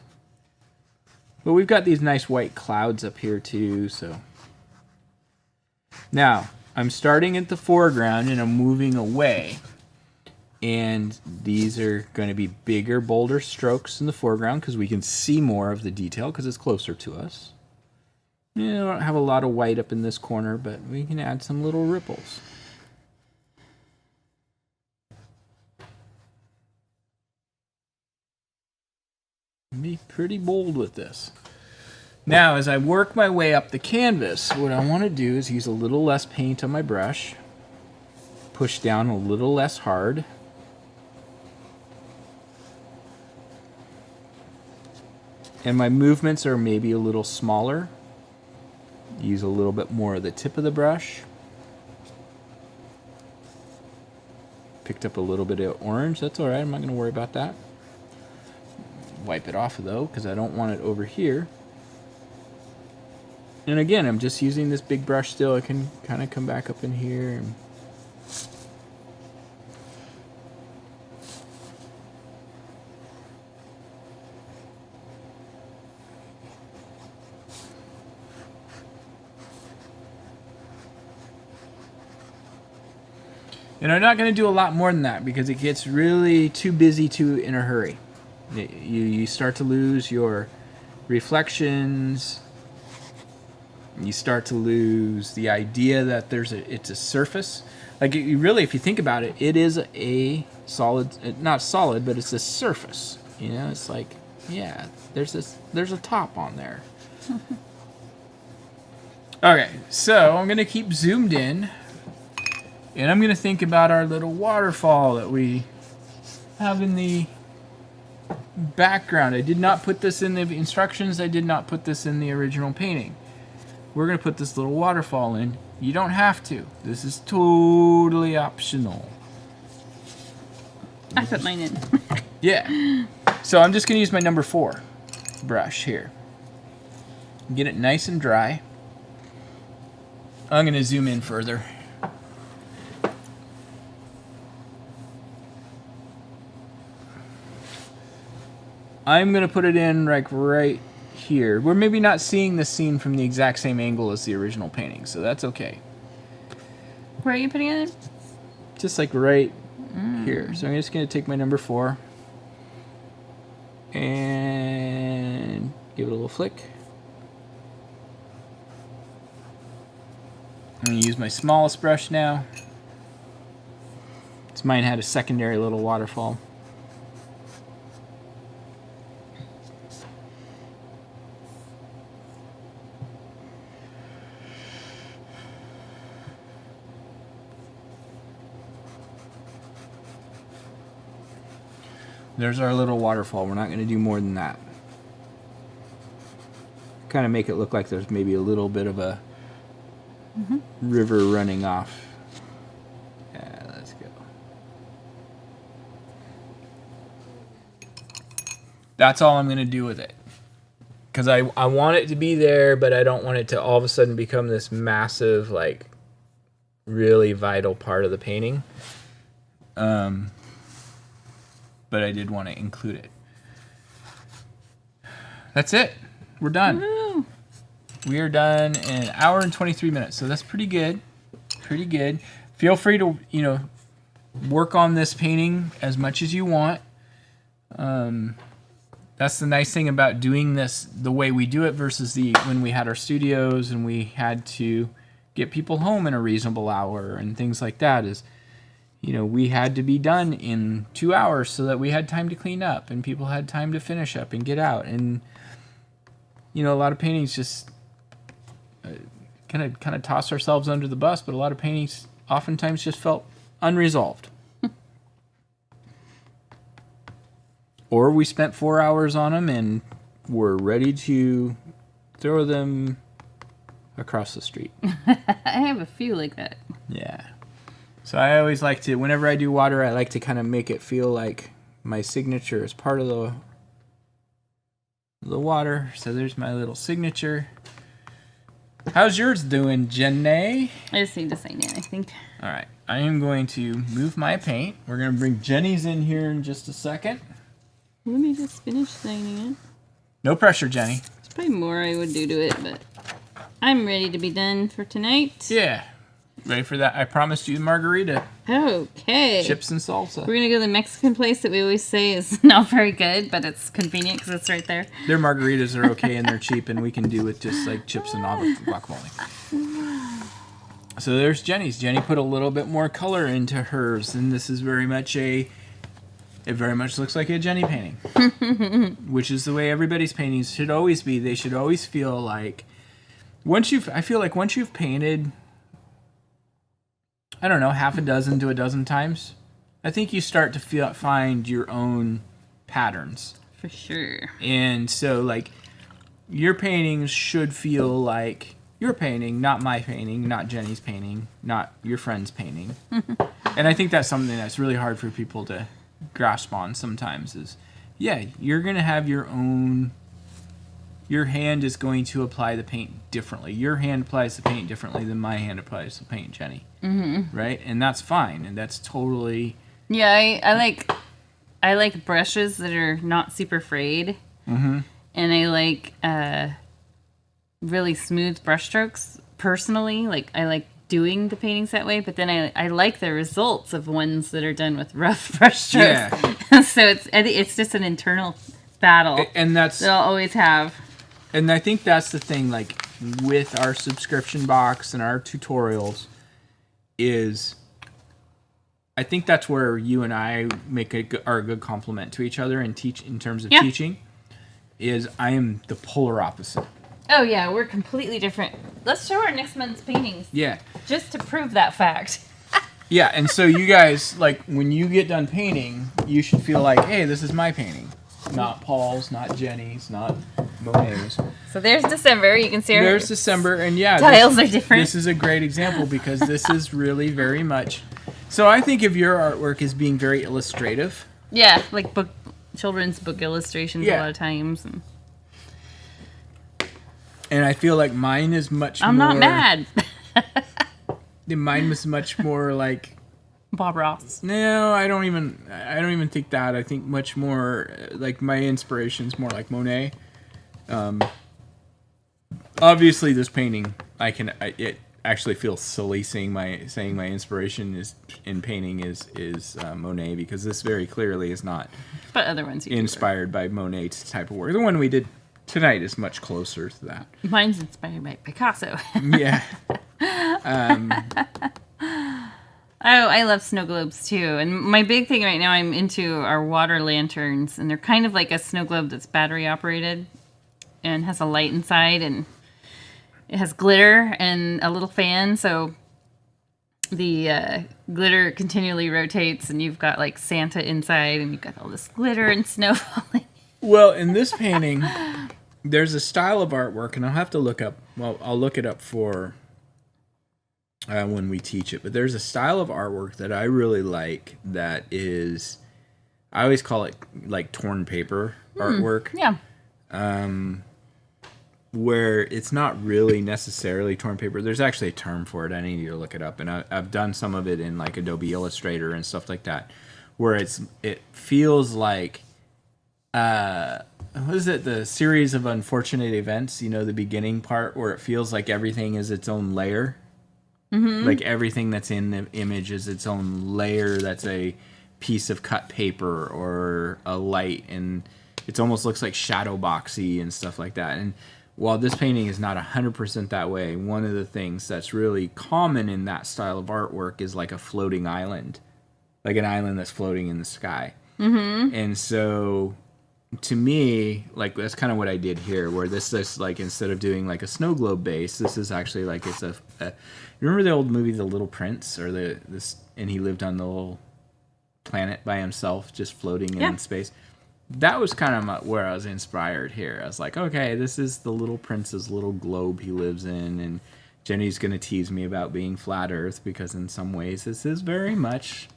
S1: But we've got these nice white clouds up here too, so. Now, I'm starting at the foreground and I'm moving away. And these are going to be bigger, bolder strokes in the foreground because we can see more of the detail because it's closer to us. I don't have a lot of white up in this corner, but we can add some little ripples. Be pretty bold with this. Now, as I work my way up the canvas, what I want to do is use a little less paint on my brush, push down a little less hard. And my movements are maybe a little smaller. Use a little bit more of the tip of the brush. Picked up a little bit of orange. That's all right. I'm not going to worry about that. Wipe it off though, because I don't want it over here. And again, I'm just using this big brush still. I can kind of come back up in here. And I'm not going to do a lot more than that because it gets really too busy in a hurry. You start to lose your reflections. You start to lose the idea that it's a surface. Like really, if you think about it, it is a solid, not solid, but it's a surface. You know, it's like, yeah, there's a top on there. Okay, so I'm going to keep zoomed in. And I'm going to think about our little waterfall that we have in the background. I did not put this in the instructions. I did not put this in the original painting. We're going to put this little waterfall in. You don't have to. This is totally optional.
S2: I put mine in.
S1: Yeah. So I'm just going to use my number 4 brush here. Get it nice and dry. I'm going to zoom in further. I'm going to put it in like right here. We're maybe not seeing the scene from the exact same angle as the original painting, so that's okay.
S2: Where are you putting it in?
S1: Just like right here. So I'm just going to take my number 4 and give it a little flick. I'm going to use my smallest brush now. This mine had a secondary little waterfall. There's our little waterfall. We're not going to do more than that. Kind of make it look like there's maybe a little bit of a river running off. Yeah, let's go. That's all I'm going to do with it. Because I want it to be there, but I don't want it to all of a sudden become this massive, like, really vital part of the painting. But I did want to include it. That's it. We're done.
S2: Woo.
S1: We are done in an hour and 23 minutes. So that's pretty good. Pretty good. Feel free to, work on this painting as much as you want. That's the nice thing about doing this the way we do it versus when we had our studios and we had to get people home in a reasonable hour and things like that is, we had to be done in 2 hours so that we had time to clean up and people had time to finish up and get out. And, a lot of paintings just kind of toss ourselves under the bus, but a lot of paintings oftentimes just felt unresolved. Or we spent 4 hours on them and were ready to throw them across the street.
S2: I have a few like that.
S1: Yeah. So I always like to, whenever I do water, I like to kind of make it feel like my signature is part of the water. So there's my little signature. How's yours doing, Jenny?
S2: I just need to sign in, I think.
S1: All right. I am going to move my paint. We're going to bring Jenny's in here in just a second.
S2: Let me just finish signing it.
S1: No pressure, Jenny.
S2: There's probably more I would do to it, but I'm ready to be done for tonight.
S1: Yeah. Ready for that? I promised you margarita.
S2: Okay.
S1: Chips and salsa.
S2: We're going to go to the Mexican place that we always say is not very good, but it's convenient because it's right there.
S1: Their margaritas are okay and they're cheap, and we can do with just like chips and guacamole. So there's Jenny's. Jenny put a little bit more color into hers, and this is very much it very much looks like a Jenny painting. Which is the way everybody's paintings should always be. They should always feel like, I feel like once you've painted, I don't know, half a dozen to a dozen times, I think you start to find your own patterns.
S2: For sure.
S1: And so, like, your paintings should feel like your painting, not my painting, not Jenny's painting, not your friend's painting. And I think that's something that's really hard for people to grasp on sometimes is, yeah, you're going to have your own... Your hand is going to apply the paint differently. Your hand applies the paint differently than my hand applies the paint, Jenny. Mm-hmm. Right? And that's fine. And that's totally...
S2: Yeah, I like brushes that are not super frayed. Mm-hmm. And I like really smooth brush strokes, personally. Like, I like doing the paintings that way. But then I like the results of ones that are done with rough brush strokes. Yeah. So it's just an internal battle.
S1: And that's...
S2: that I'll always have.
S1: And I think that's the thing, like, with our subscription box and our tutorials, is I think that's where you and I are a good complement to each other and teach in terms of teaching, is I am the polar opposite.
S2: Oh, yeah, we're completely different. Let's show our next month's paintings.
S1: Yeah.
S2: Just to prove that fact.
S1: Yeah, and so you guys, like, when you get done painting, you should feel like, hey, this is my painting. Not Paul's, not Jenny's, not Monet's.
S2: So there's December. You can see
S1: there's December, and yeah,
S2: tiles are different.
S1: This is a great example because this is really very much. So I think of your artwork as being very illustrative.
S2: Yeah, like children's book illustrations a lot of times.
S1: And I feel like mine is much more...
S2: I'm not mad.
S1: Mine was much more like...
S2: Bob Ross.
S1: No, I don't even think that. I think much more like my inspiration's more like Monet. Obviously, this painting, it actually feels silly saying my inspiration is in painting is Monet, because this very clearly is not.
S2: But other ones
S1: inspired by Monet's type of work. The one we did tonight is much closer to that.
S2: Mine's inspired by Picasso.
S1: Yeah.
S2: Oh, I love snow globes too. And my big thing right now, I'm into our water lanterns, and they're kind of like a snow globe that's battery operated and has a light inside, and it has glitter and a little fan, so the glitter continually rotates, and you've got like Santa inside, and you've got all this glitter and snow falling.
S1: Well, in this painting, there's a style of artwork, and I'll have to look up, I'll look it up for when we teach it, but there's a style of artwork that I really like that is, I always call it like torn paper artwork.
S2: Yeah.
S1: Where it's not really necessarily torn paper. There's actually a term for it. I need to look it up. And I've done some of it in like Adobe Illustrator and stuff like that, where it feels like, what is it? The series of unfortunate events, the beginning part where it feels like everything is its own layer. Mm-hmm. Like everything that's in the image is its own layer. That's a piece of cut paper or a light, and it almost looks like shadow boxy and stuff like that. And while this painting is not 100% that way, one of the things that's really common in that style of artwork is like a floating island, like an island that's floating in the sky. Mm-hmm. And so, to me, like that's kind of what I did here, where this is like, instead of doing like a snow globe base, this is actually like it's a you remember the old movie The Little Prince, or and he lived on the little planet by himself, just floating in space. That was kind of where I was inspired here. I was like, okay, this is the Little Prince's little globe he lives in, and Jenny's going to tease me about being flat Earth, because in some ways this is very much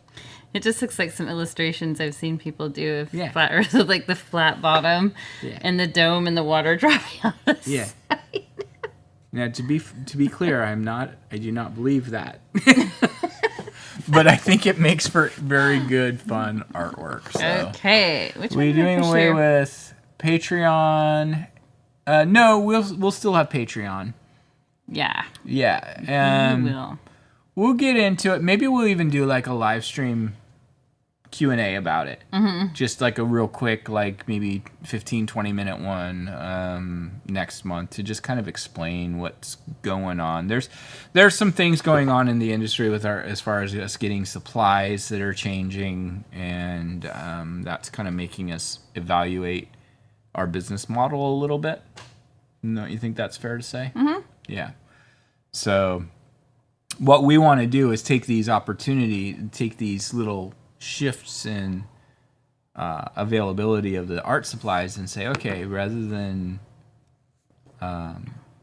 S2: It just looks like some illustrations I've seen people do of
S1: Yeah.
S2: flat Earth with like the flat bottom
S1: Yeah.
S2: and the dome and the water dropping out of the
S1: Yeah.
S2: side.
S1: Now, to be clear, I do not believe that. But I think it makes for very good, fun artwork. So.
S2: Okay. Which one
S1: We're
S2: do I
S1: doing
S2: push
S1: away
S2: here?
S1: with Patreon. No, we'll still have Patreon.
S2: Yeah.
S1: Yeah.
S2: We will.
S1: We'll get into it. Maybe we'll even do like a live stream Q&A about it. Mm-hmm. Just like a real quick, like maybe 15, 20-minute one next month to just kind of explain what's going on. There's some things going on in the industry with as far as us getting supplies that are changing, and that's kind of making us evaluate our business model a little bit. No, you think that's fair to say? Mm-hmm. Yeah. So what we want to do is take these little shifts in availability of the art supplies and say, okay, rather than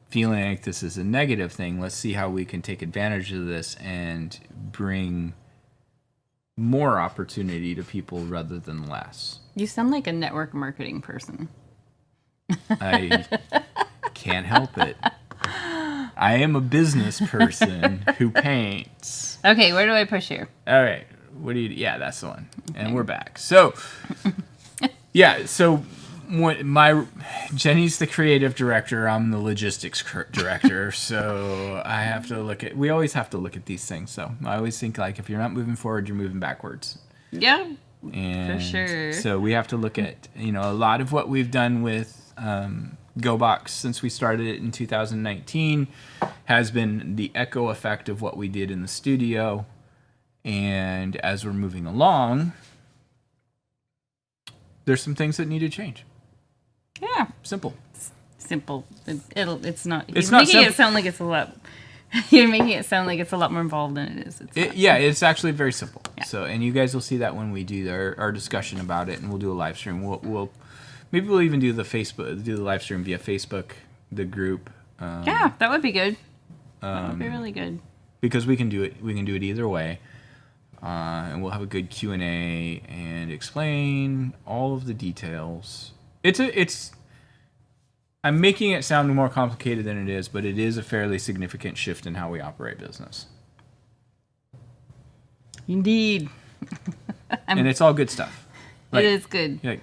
S1: feeling like this is a negative thing, let's see how we can take advantage of this and bring more opportunity to people rather than less.
S2: You sound like a network marketing person.
S1: I can't help it. I am a business person who paints.
S2: Okay, where do I push here?
S1: All right. What do you? Yeah, that's the one. And we're back. So, yeah. So, Jenny's the creative director. I'm the logistics director. So I have to look at. We always have to look at these things. So I always think like if you're not moving forward, you're moving backwards.
S2: Yeah.
S1: And
S2: For sure.
S1: So we have to look at a lot of what we've done with GoBox since we started it in 2019 has been the echo effect of what we did in the studio. And as we're moving along, there's some things that need to change.
S2: Yeah.
S1: Simple.
S2: Simple. It's not.
S1: It's
S2: You're
S1: not
S2: making
S1: simple.
S2: it sound like it's a lot. You're making it sound like it's a lot more involved than it is. It's not.
S1: Yeah, it's actually very simple.
S2: Yeah.
S1: So, and you guys will see that when we do our discussion about it, and we'll do a live stream. Maybe we'll even do the live stream via Facebook, the group.
S2: Yeah, that would be good. That would be really good.
S1: Because we can do it. We can do it either way. And we'll have a good Q&A and explain all of the details. I'm making it sound more complicated than it is, but it is a fairly significant shift in how we operate business.
S2: Indeed.
S1: And it's all good stuff.
S2: It is good.
S1: Like,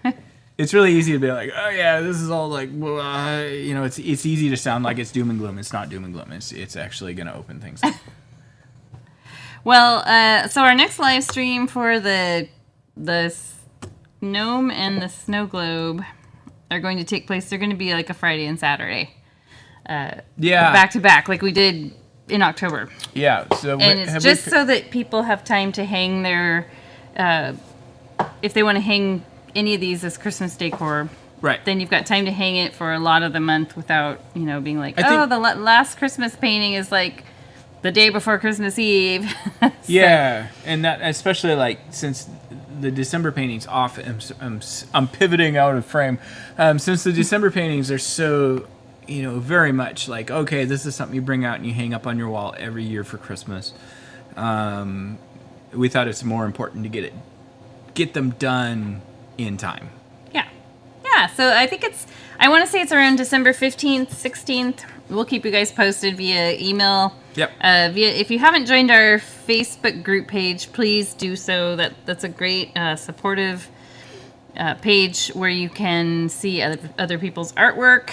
S1: it's really easy to be like, oh yeah, this is all like, it's easy to sound like it's doom and gloom. It's not doom and gloom. It's actually going to open things up.
S2: Well, so our next live stream for the gnome and the snow globe are going to take place. They're going to be like a Friday and Saturday, back to back, like we did in October.
S1: Yeah. So
S2: And it's just so that people have time to hang their, if they want to hang any of these as Christmas decor.
S1: Right.
S2: Then you've got time to hang it for a lot of the month without, being like,
S1: I think-
S2: the last Christmas painting is like the day before Christmas Eve.
S1: Yeah, and that especially like since the December paintings off, I'm pivoting out of frame. Since the December paintings are so, very much like, okay, this is something you bring out and you hang up on your wall every year for Christmas. We thought it's more important to get them done in time.
S2: Yeah, so I think I want to say it's around December 15th, 16th. We'll keep you guys posted via email.
S1: Yep.
S2: If you haven't joined our Facebook group page, please do so. That's a great supportive page where you can see other people's artwork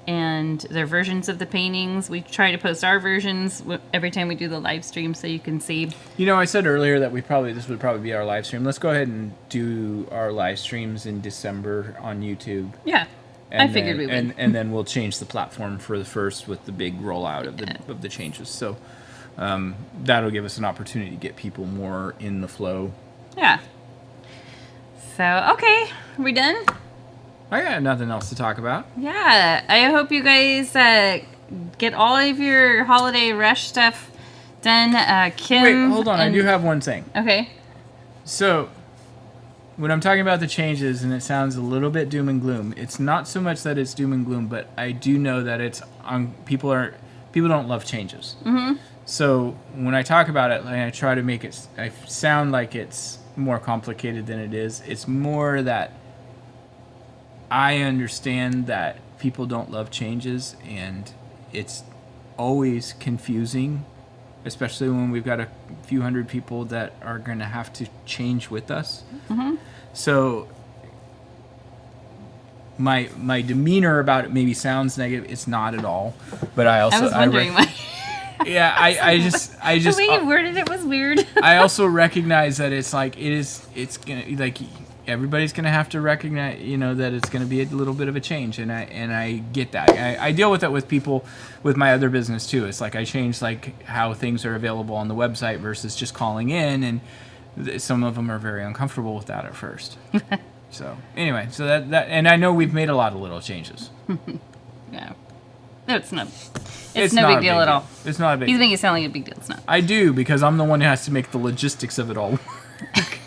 S2: and their versions of the paintings. We try to post our versions every time we do the live stream so you can see.
S1: I said earlier that this would probably be our live stream. Let's go ahead and do our live streams in December on YouTube.
S2: Yeah, I figured we would.
S1: And then we'll change the platform for the first with the big rollout of the changes. So that'll give us an opportunity to get people more in the flow.
S2: Yeah. So, okay, are we done?
S1: I got nothing else to talk about.
S2: Yeah, I hope you guys get all of your holiday rush stuff done. Kim.
S1: Wait, hold on. I do have one thing.
S2: Okay.
S1: So, when I'm talking about the changes, and it sounds a little bit doom and gloom, it's not so much that it's doom and gloom, but I do know that it's on people don't love changes. Mm-hmm. So when I talk about it, like, I try to make it, I sound like it's more complicated than it is. It's more that I understand that people don't love changes, and it's always confusing, especially when we've got a few hundred people that are going to have to change with us.
S2: Mm-hmm.
S1: So my demeanor about it maybe sounds negative. It's not at all. But I also
S2: I was wondering why.
S1: yeah, I just
S2: The way you worded it was weird.
S1: I also recognize that it's like it's gonna, like, everybody's gonna have to recognize, that it's gonna be a little bit of a change, and I get that. I deal with it with people with my other business too. It's like I change like how things are available on the website versus just calling in, and some of them are very uncomfortable with that at first. So anyway, so that and I know we've made a lot of little changes.
S2: Yeah, it's no big deal at all.
S1: It's not a big.
S2: He's making it sound like a big deal. It's not.
S1: I do, because I'm the one who has to make the logistics of it all work.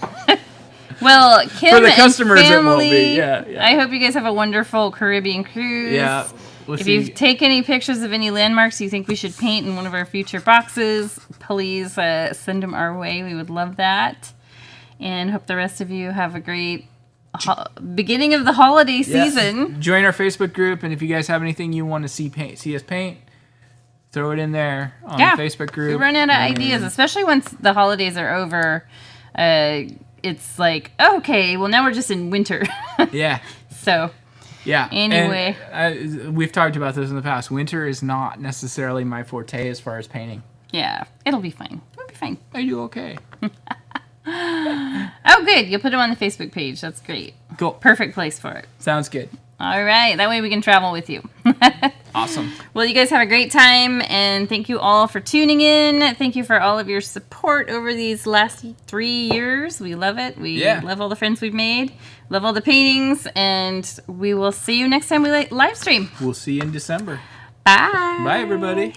S2: Well, Kim
S1: For the customers,
S2: and family,
S1: it won't be. Yeah.
S2: I hope you guys have a wonderful Caribbean cruise.
S1: Yeah.
S2: If you take any pictures of any landmarks you think we should paint in one of our future boxes, please send them our way. We would love that. And hope the rest of you have a great beginning of the holiday season.
S1: Join our Facebook group, and if you guys have anything you want to see us paint, throw it in there on the Facebook group.
S2: We run out of ideas, especially once the holidays are over. It's like, okay, well, now we're just in winter.
S1: Yeah.
S2: So,
S1: yeah.
S2: Anyway.
S1: And, we've talked about this in the past. Winter is not necessarily my forte as far as painting.
S2: Yeah, it'll be fine. It'll be fine.
S1: I do okay.
S2: Oh, good. You'll put it on the Facebook page. That's great.
S1: Cool.
S2: Perfect place for it.
S1: Sounds good.
S2: All right. That way we can travel with you.
S1: Awesome.
S2: Well, you guys have a great time, and thank you all for tuning in. Thank you for all of your support over these last 3 years. We love it. We love all the friends we've made. Love all the paintings, and we will see you next time we live stream.
S1: We'll see you in December.
S2: Bye.
S1: Bye, everybody.